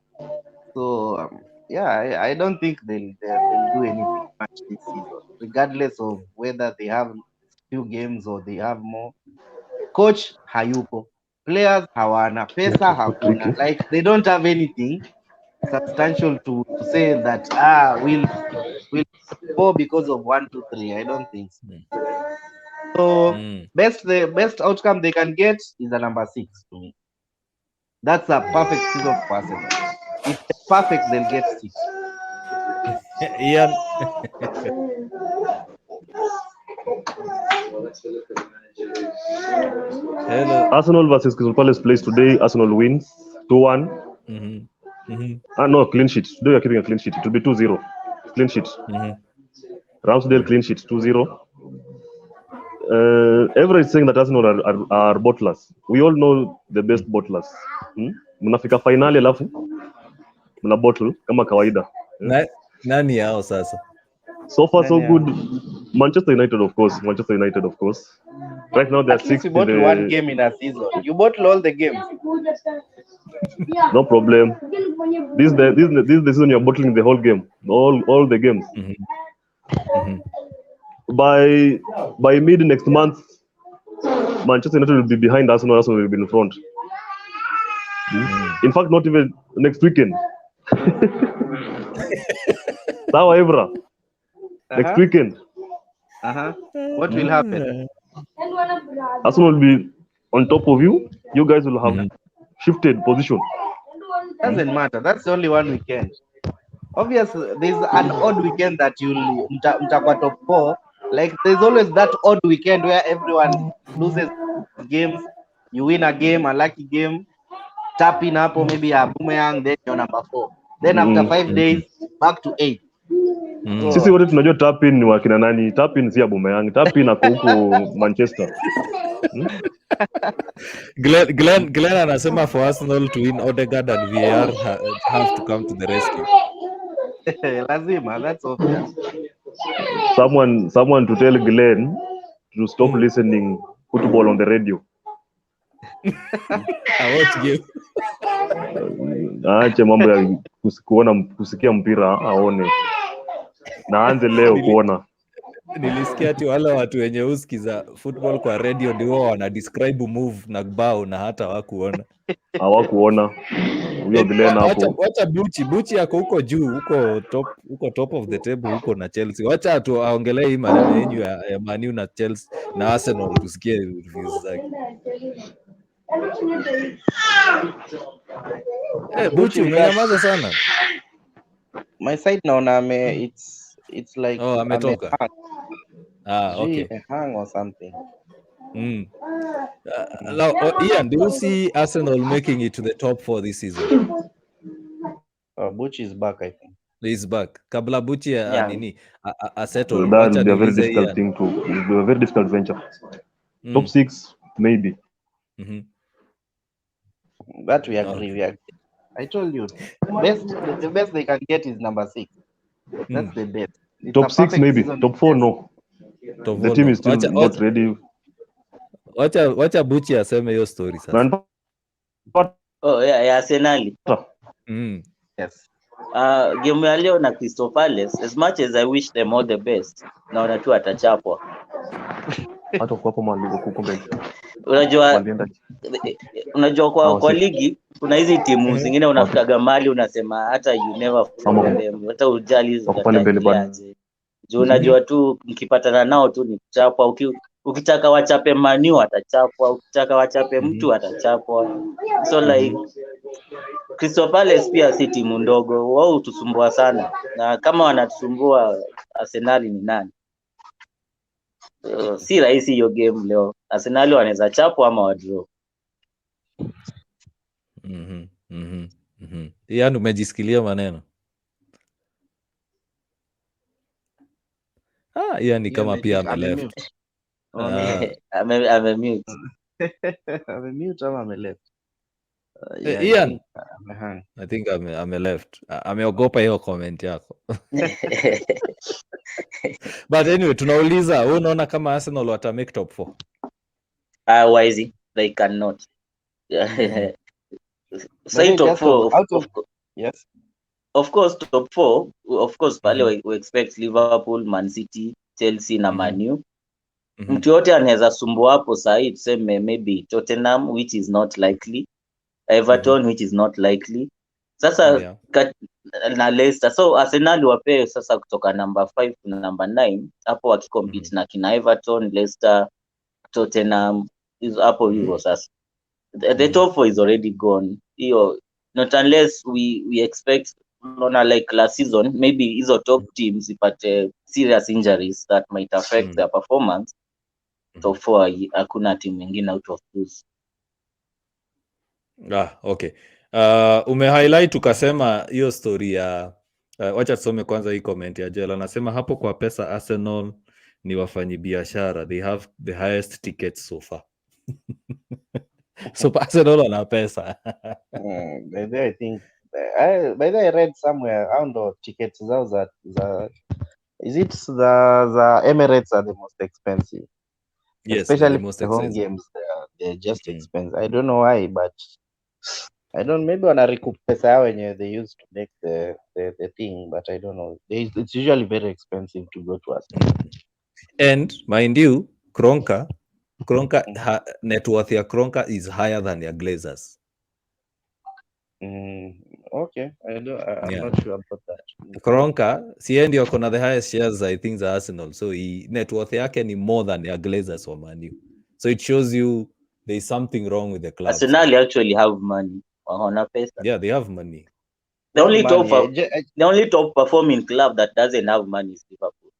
So I don't think they'll do anything much this season, regardless of whether they have few games or they have more. Coach hayuko, players hawana, pesa hakuna, like they don't have anything substantial to say that we'll go because of 1, 2, 3. I don't think so. So the best outcome they can get is a number 6 to me. That's a perfect season for Arsenal. If it's perfect, they'll get 6. Ian. Hello. Arsenal versus Crystal Palace plays today. Arsenal wins 2-1. No, clean sheet. Today we are keeping a clean sheet. It will be 2-0. Clean sheet. Ramsdale clean sheet 2-0. Everyone is saying that Arsenal are bottlers. We all know the best bottlers. Mnafika finali alafu mna bottle kama kawaida. Nani yao sasa? So far so good. Manchester United of course. Right now they're 6th. You bottle one game in a season. You bottle all the games. No problem. This is the season you're bottling the whole game. All the games. By mid next month, Manchester United will be behind Arsenal. Arsenal will be in front. In fact, not even next weekend. Sawa Evra. Next weekend. What will happen? Arsenal will be on top of you. You guys will have shifted position. Doesn't matter. That's the only one weekend. Obviously, there's an odd weekend that you'll mtakwa top 4. Like there's always that odd weekend where everyone loses games. You win a game, a lucky game, tap in up or maybe a boomerang, then you're number 4. Then after 5 days, back to 8. Sisi wote tunajua tap in ni wakina nani. Tap in si ya boomerang. Tap in ako huko Manchester. Glenn anasema for Arsenal to win, Odegaard and VAR have to come to the rescue. Lazima, that's obvious. Someone to tell Glenn to stop listening football on the radio. I watch game. Aache mambo ya kusikia mpira aone. Naanze leo kuona. Nilisikia ati wale watu wenye usikiza football kwa radio ndio wana describe move na bao na hata hawakuona. Huyo Glenn hapo. Wacha Buchi yako huko juu, huko top of the table huko na Chelsea. Wacha tu aongelee hii maneno yenu ya Man U na Chelsea na Arsenal tusikie reviews zake. Buchi umenyamaza sana. My side naona it's like ametoka. Okay. A hang or something. Ian, do you see Arsenal making it to the top 4 this season? Buchi is back, I think. He's back. Kabla Buchi nini settle. That's a very difficult thing to. It's a very difficult venture. Top 6 maybe. That we agree. I told you, the best they can get is number 6. That's the best. It's top 6 maybe. Top 4 no. The team is still not ready. Wacha Buchi aseme hiyo story sasa. Oh yeah, Arsenal. Yes. Game ya leo na Crystal Palace, as much as I wish them all the best, naona tu atachapwa. Hata kwa hapo mali kumbe Unajua walienda kwa ligi kuna hizi timu zingine unafikaga mali unasema hata you never follow them, hata ujali zitaendeleaje. Juu unajua tu mkipatana nao tu ni kuchapwa. Ukitaka wachape Manu atachapwa, ukitaka wachape mtu atachapwa. So like Crystal Palace pia si timu ndogo, wao utusumbua sana, na kama wanatusumbua Arsenal ni nani? Si rahisi hiyo game leo. Arsenal wanaweza chapwa ama wadraw. Yaani umejisikilia maneno. Yaani kama pia ameleft. Amemute. Amemute ama ameleft? Ian, I think ameleft. Ameogopa hiyo comment yako. But anyway, tunauliza, wewe unaona kama Arsenal wata make top 4? Why is it? They cannot. Say top 4. Yes. Of course top 4. Of course pale we expect Liverpool, Man City, Chelsea na Man U. Mtu yote anaweza sumbua hapo sahi, tuseme maybe Tottenham, which is not likely. Everton, which is not likely. Sasa na Leicester. So Arsenal wape sasa kutoka number 5 na number 9 hapo wakikompete na kina Everton, Leicester, Tottenham hapo hivyo sasa. The top 4 is already gone. Hiyo not unless we expect like last season maybe hizo top teams ipate serious injuries that might affect their performance. Top 4 hakuna timu nyingine out of those. Okay. Umehighlight ukasema hiyo story ya wacha tusome kwanza hii comment ya Joel. Anasema hapo kwa pesa Arsenal ni wafanyi biashara. They have the highest tickets so far. So Arsenal wana pesa. I think I read somewhere, I don't know, tickets zao za is it the Emirates are the most expensive? Yes, especially the most the home expensive. games, they're just expensive. I don't know why, but I don't, maybe wana recoup pesa yao wenye they used to make the thing, but I don't know. It's usually very expensive to go to Arsenal. And mind you, Kroenke net worth ya Kroenke is higher than your Glazers. Okay, I'm not sure about that. Kroenke si ndio kona the highest shares I think za Arsenal, so net worth yake ni more than your Glazers or Man U. So it shows you there is something wrong with the club. Arsenal actually have money. Wana pesa. Yeah, they have money. The only top performing club that doesn't have money is Liverpool.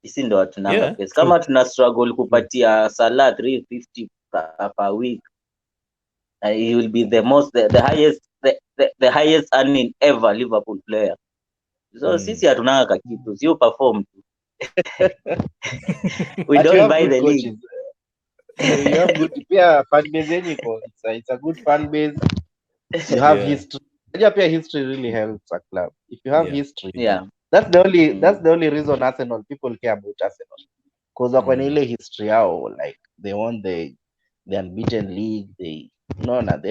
Isi ndo tunanga pesa. Kama tuna struggle kupatia Salah 350 per week, he will be the highest earning ever Liverpool player. So sisi hatunanga kakitu, sio perform tu. We don't buy the league. You have good fan base. It's a good fan base. You have history. History really helps a club. If you have history, that's the only reason Arsenal people care about Arsenal. Because when ile history yao, like they won the unbeaten league, they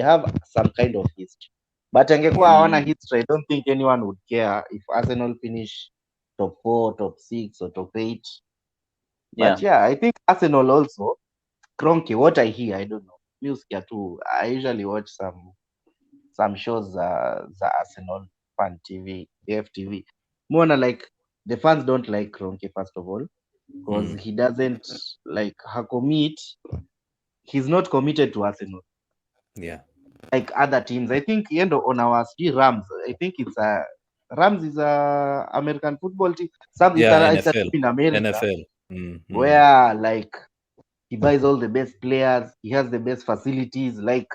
have some kind of history. But angekuwa hawana history, I don't think anyone would care if Arsenal finish top 4, top 6, or top 8. But I think Arsenal also, Kroenke, what I hear, I don't know. Music too. I usually watch some shows the Arsenal fan TV, AFTV. More like the fans don't like Kroenke first of all, because he doesn't like commit. He's not committed to Arsenal. Yeah. Like other teams. I think on our Rams. I think it's Rams is a American football team. It's a team in America. NFL. Where like he buys all the best players, he has the best facilities, like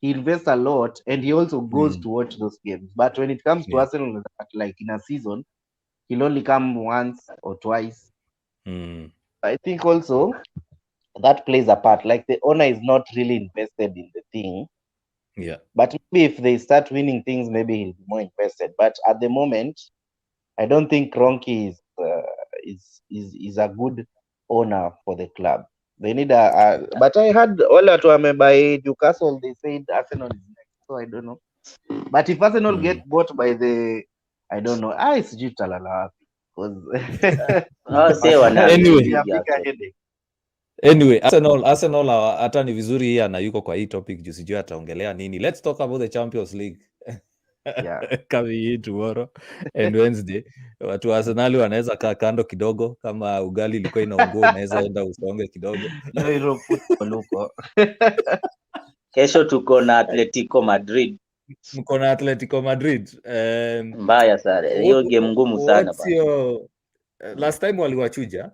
he invests a lot, and he also goes to watch those games. But when it comes to Arsenal, like in a season, he'll only come once or twice. I think also that plays a part. Like the owner is not really invested in the thing. Yeah. But maybe if they start winning things, maybe he'll be more invested. But at the moment, I don't think Kroenke is a good owner for the club. They need but I heard all that by Newcastle, they said Arsenal is next, so I don't know. But if Arsenal get bought by the, I don't know, sijui tutalala wapi. Say wana Anyway. Headache. Anyway, Arsenal hata ni vizuri hii anayuko kwa hii topic juu sijui ataongelea nini. Let's talk about the Champions League. Coming in tomorrow and Wednesday. Watu wa Arsenal wanaweza kaa kando kidogo, kama ugali ilikuwa inaungua unaweza enda usonge kidogo. Kesho tuko na Atletico Madrid. Mko na Atletico Madrid. Mbaya sana. Hiyo game ngumu sana bana. Last time waliwachuja.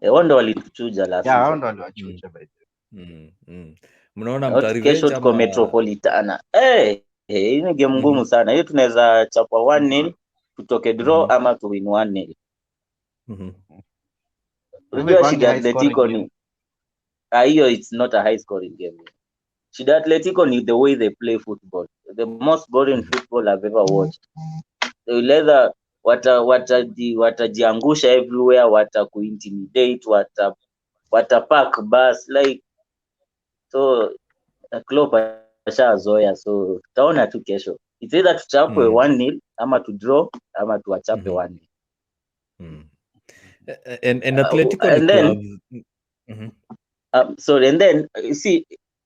Wao ndo walituchuja last time. Wao ndo waliwachuja by the way. Mnaona mtarevenge kesho tuko Metropolitana. Hii ni game ngumu sana. Hiyo tunaweza chapa 1-0, tutoke draw ama tu win 1-0. Unajua shida Atletico ni hiyo, it's not a high scoring game. Shida Atletico ni the way they play football. The most boring football I've ever watched. They will either watajiangusha everywhere, watakuintimidate, watapack bus like so. Klub ashazoea, so tutaona tu kesho. It's either tuchapwe 1-0 ama tu draw ama tuachape 1-0. And Atletico and then sorry, and then you see,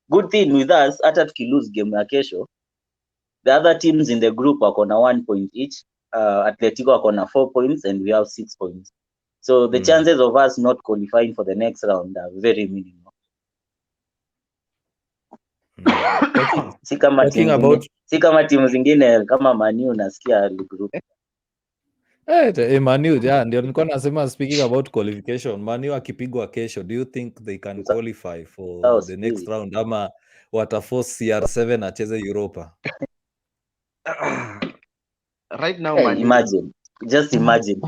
good thing with us, hata tukilose game ya kesho, the other teams in the group wako na 1 point each. Atletico wako na 4 points and we have 6 points. So the chances of us not qualifying for the next round are very minimal. Si kama timu zingine kama Manu nasikia group. Manu, ndio nilikuwa nasema, speaking about qualification, Manu akipigwa kesho, do you think they can qualify for the next round ama wataforce CR7 acheze Europa? Right now, imagine, just imagine.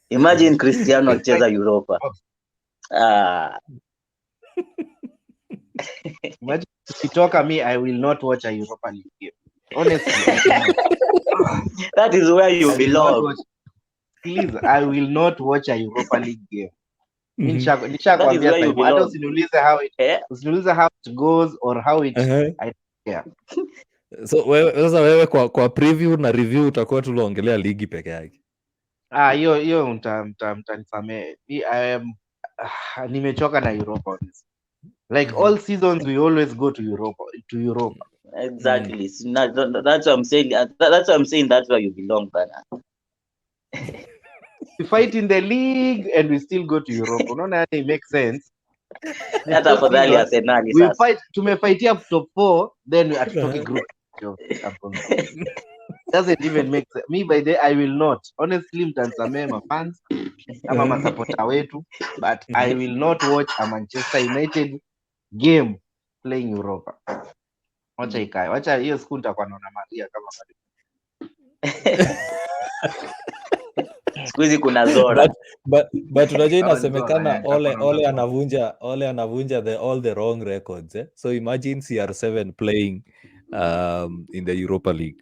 Imagine Cristiano acheza Europa. Imagine ukitoka, me, I will not watch a Europa League game. Honestly, that is where you belong. Please, I will not watch a Europa League game. Nishakwambia hata usiniulize how it goes or how it I don't care. So wewe kwa preview na review utakuwa tunaongelea ligi peke yake. Hiyo mtanisamee. Nimechoka na Europa honestly. Like all seasons we always go to Europa. Exactly. That's what I'm saying. That's what I'm saying. That's where you belong, bana. We fight in the league and we still go to Europe. Unaona, it makes sense. Hata afadhali Arsenal sasa. We fight, tumefightia top 4, then we are talking group. Doesn't even make sense. Me by the I will not. Honestly, mtansamee fans ama masupporter wetu, but I will not watch a Manchester United game playing Europa. Wacha ikae. Wacha hiyo siku nitakuwa naona Maria kama siku hizi kuna Zora. But unajua inasemekana Ole anavunja all the wrong records, eh? So imagine CR7 playing in the Europa League.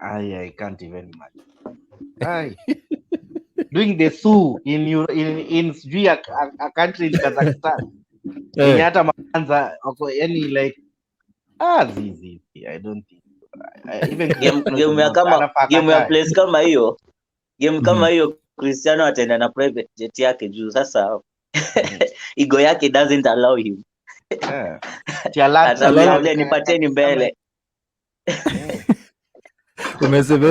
I can't even imagine. Doing the suu in a country in Kazakhstan. Hata maanza yani like zizi. I don't think even game ya place kama hiyo. Game kama hiyo Cristiano ataenda na private jet yake juu sasa ego yake doesn't allow him. Atiala nipateni mbele. Umesema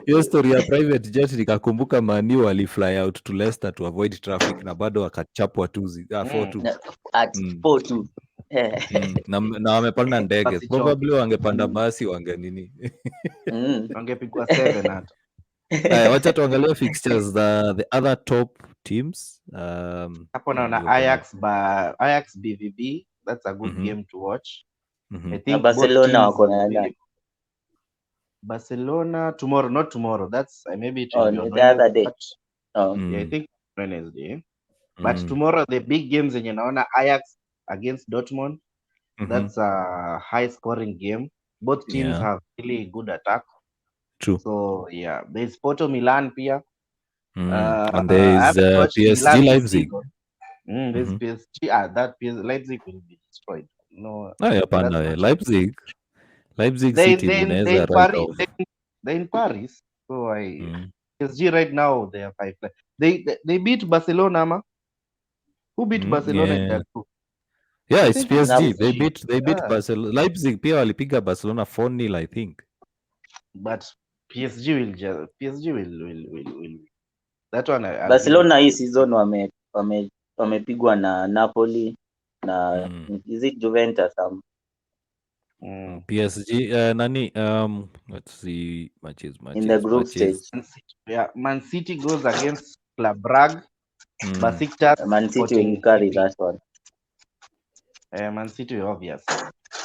hiyo story ya private jet, nikakumbuka Manu walifly out to Leicester to avoid traffic na bado wakachapwa 4-2 at 4-2. Na wamepanda ndege, probably wangepanda basi wangenini wangepigwa 7 hata. Wacha tuangalie fixtures the other top teams. Hapo naona Ajax BVB, that's a good game to watch. I think Barcelona wako na Barcelona tomorrow, not tomorrow. That's maybe the other day. Yeah, I think Wednesday. But tomorrow the big games zenye naona Ajax against Dortmund. That's a high scoring game. Both teams have really good attack. True. So yeah, there's Porto Milan pia. And there is PSG Leipzig. There's PSG. That PSG Leipzig will be destroyed. No. Hapana, That's Leipzig they City they unaweza they in write Paris. off. They in Paris. So PSG right now they are 5. They beat Barcelona, ma. Who beat Barcelona in that group? Yeah, I it's think it's PSG. PSG. They beat Barcelona. Leipzig pia walipiga Barcelona 4-0 I think. But PSG will. That one I'll Barcelona hii season wamepigwa na Napoli na is it Juventus PSG nani let's see matches in the group stage. Man City goes against Club Brugge. Besiktas, Man City will carry that one. Man City obvious.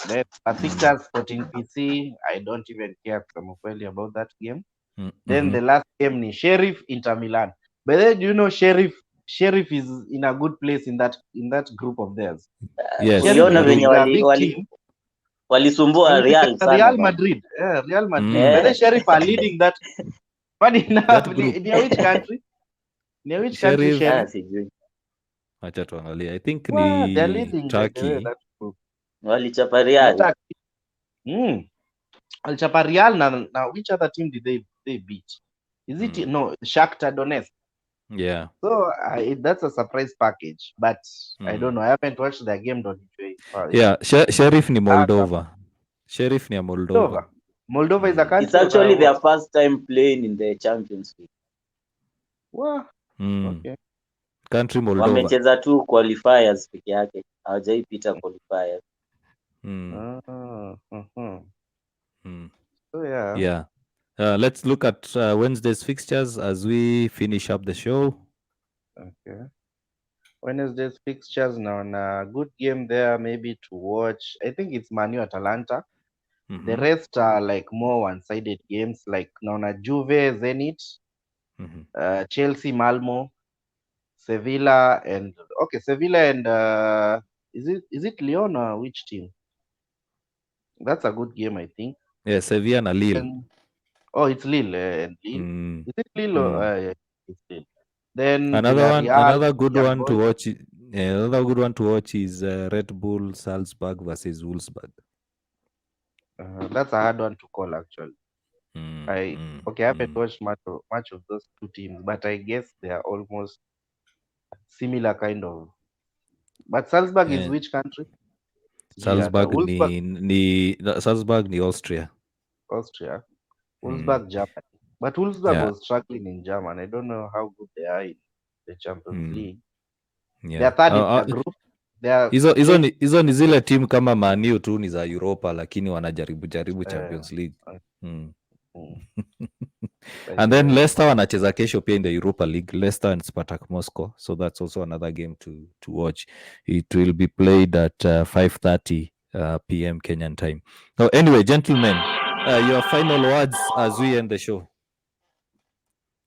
Then Besiktas, Sporting PC. I don't even care about that game. Then the last game ni Sheriff Inter Milan. But then do you know Sheriff is in a good place in that group of theirs. Yes. Uliona venye walisumbua Real sana. Real Madrid. Real Madrid. But then Sheriff are leading that. Funny enough, near which country? Near which country Sheriff? Acha tuangalie. I think ni Turkey. Walichapa Real. Walichapa Real now which other team did they beat? Is it no Shakhtar Donetsk? Yeah. So that's a surprise package, but I don't know. I haven't watched the game. Don't enjoy. Yeah, Sheriff ni Moldova. Sheriff ni Moldova. Moldova is a country. It's actually their first time playing in the Champions League. Wow. Okay. Country Moldova. Wamecheza tu qualifiers peke yake. Hawajaipita qualifiers. So yeah. Yeah. Let's look at Wednesday's fixtures as we finish up the show. Okay. Wednesday's fixtures now, and a good game there maybe to watch. I think it's Man U Atalanta. The rest are like more one-sided games, like Nona Juve, Zenit, Chelsea, Malmo, Sevilla, and is it Lyon or which team? That's a good game, I think. Yeah, Sevilla and Lille. It's Lille. Lille. Is it Lille? It's Lille. Then another good one to watch. Another good one to watch is Red Bull Salzburg versus Wolfsburg. That's a hard one to call, actually. I haven't watched much of those two teams, but I guess they are almost similar kind of. But Salzburg is which country? Salzburg ni Austria. Wolfsburg, Germany. But Wolfsburg was struggling in Germany. I don't know how good they are in the Champions League. Yeah. They are third in the group. Hizo ni zile timu kama Man U tu ni za Europa, lakini wanajaribu Champions League. And then Leicester wanacheza kesho pia in the Europa League, Leicester and Spartak Moscow, so that's also another game to watch. It will be played at 5:30 p.m. Kenyan time. So anyway, gentlemen, your final words as we end the show.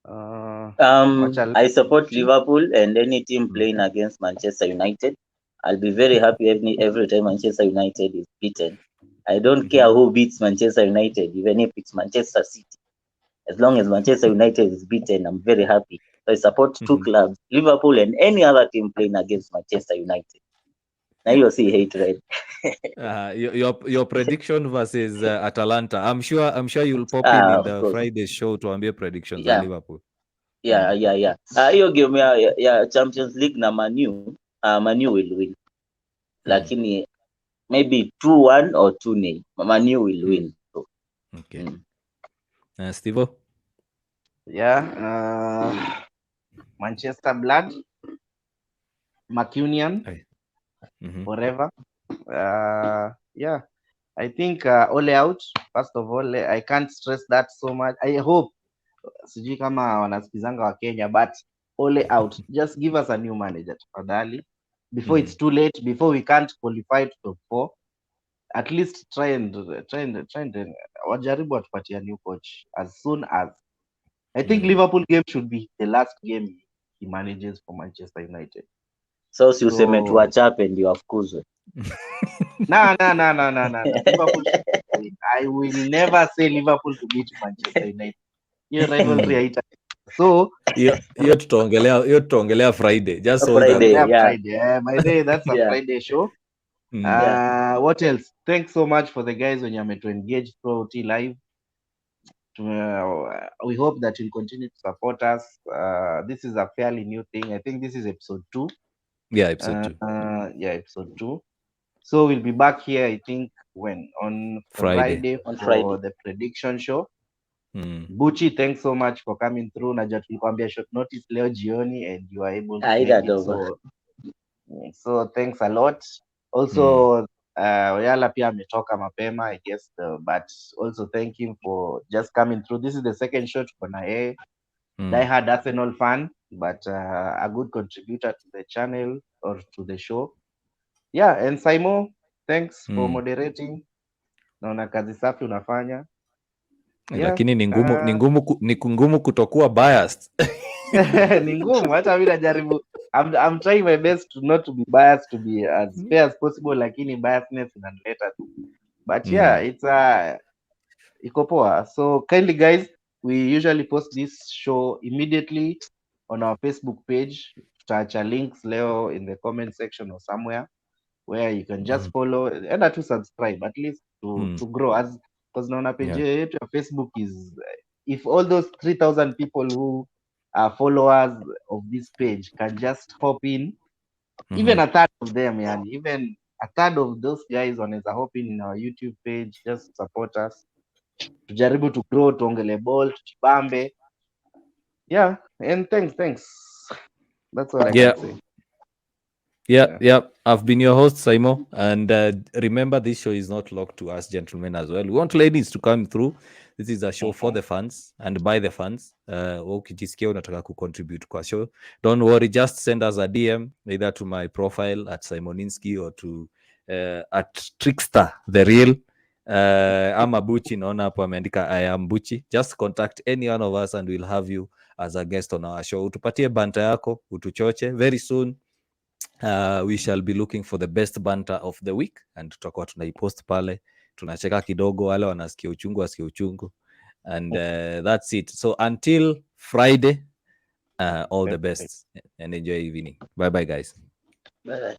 I support Liverpool and any team playing against Manchester United. I'll be very happy every time Manchester United is beaten. I don't care who beats Manchester United, even if it's Manchester City. As long as Manchester United is beaten, I'm very happy. So I support two clubs, Liverpool and any other team playing against Manchester United. Now you see hatred. Your prediction versus Atalanta. I'm sure you'll pop in the Friday show to ambia predictions za Liverpool. Yeah. Hiyo game ya Champions League na Man U will win. Lakini maybe 2-1 or 2-0. Man U will win. So. Okay. Steve? Yeah. Manchester blood. Macunian. Forever. Yeah. I think Ole out. First of all, I can't stress that so much. I hope sijui kama wanasikizanga wa Kenya, but Ole out. Just give us a new manager tafadhali before it's too late, before we can't qualify to top 4. At least try and wajaribu watupatia new coach as soon as. I think Liverpool game should be the last game he manages for Manchester United. So si useme tuachape ndio afukuzwe. No. Liverpool win. I will never say Liverpool to beat Manchester United. Hiyo rivalry haita. So hiyo tutaongelea Friday. Just Friday, Friday. My day, that's a Friday show. What else? Thanks so much for the guys when you're to engage through T live. We hope that you'll continue to support us. This is a fairly new thing. I think this is episode 2. Yeah, episode 2. Episode 2. So we'll be back here, I think, on Friday for the prediction show. Buchi, thanks so much for coming through. Najua tulikwambia short notice leo jioni and you are able to make it. So thanks a lot. Also, Oyala pia ametoka mapema, I guess, but also thank him for just coming through. This is the second shot for Nae. Die-hard Arsenal fan, but a good contributor to the channel or to the show. Yeah, and Simon, thanks for moderating. Naona kazi safi unafanya. Lakini ni ngumu kutokuwa biased. Ni ngumu, hata mimi najaribu. I'm trying my best to not to be biased, to be as fair as possible, lakini biasness inanileta tu. But yeah, it's iko poa. So kindly guys, we usually post this show immediately on our Facebook page. Tutaacha links leo in the comment section or somewhere where you can just follow and to subscribe at least to grow, as because naona page yetu ya Facebook is, if all those 3,000 people who are followers of this page can just hop in, even a third of them, even a third of those guys wanaweza hop in our YouTube page, just support us, tujaribu to grow, tuongele ball, tujibambe. Yeah, and thanks. That's all I can say. Yeah. I've been your host, Saimo, and remember, this show is not locked to us gentlemen as well. We want ladies to come through. This is a show for the fans and by the fans. Ukijisikia unataka kucontribute kwa show, don't worry, just send us a DM either to my profile at Simoninsky or to at Trickster the Real. Ama Buchi, naona hapo ameandika I am Buchi. Just contact any one of us and we'll have you as a guest on our show. Utupatie banter yako, utuchoche. Very soon we shall be looking for the best banter of the week and tutakuwa tunaipost pale, tunacheka kidogo, wale wanasikia uchungu wasikia uchungu, and that's it. So until Friday, all the best and enjoy evening. Bye guys. Bye.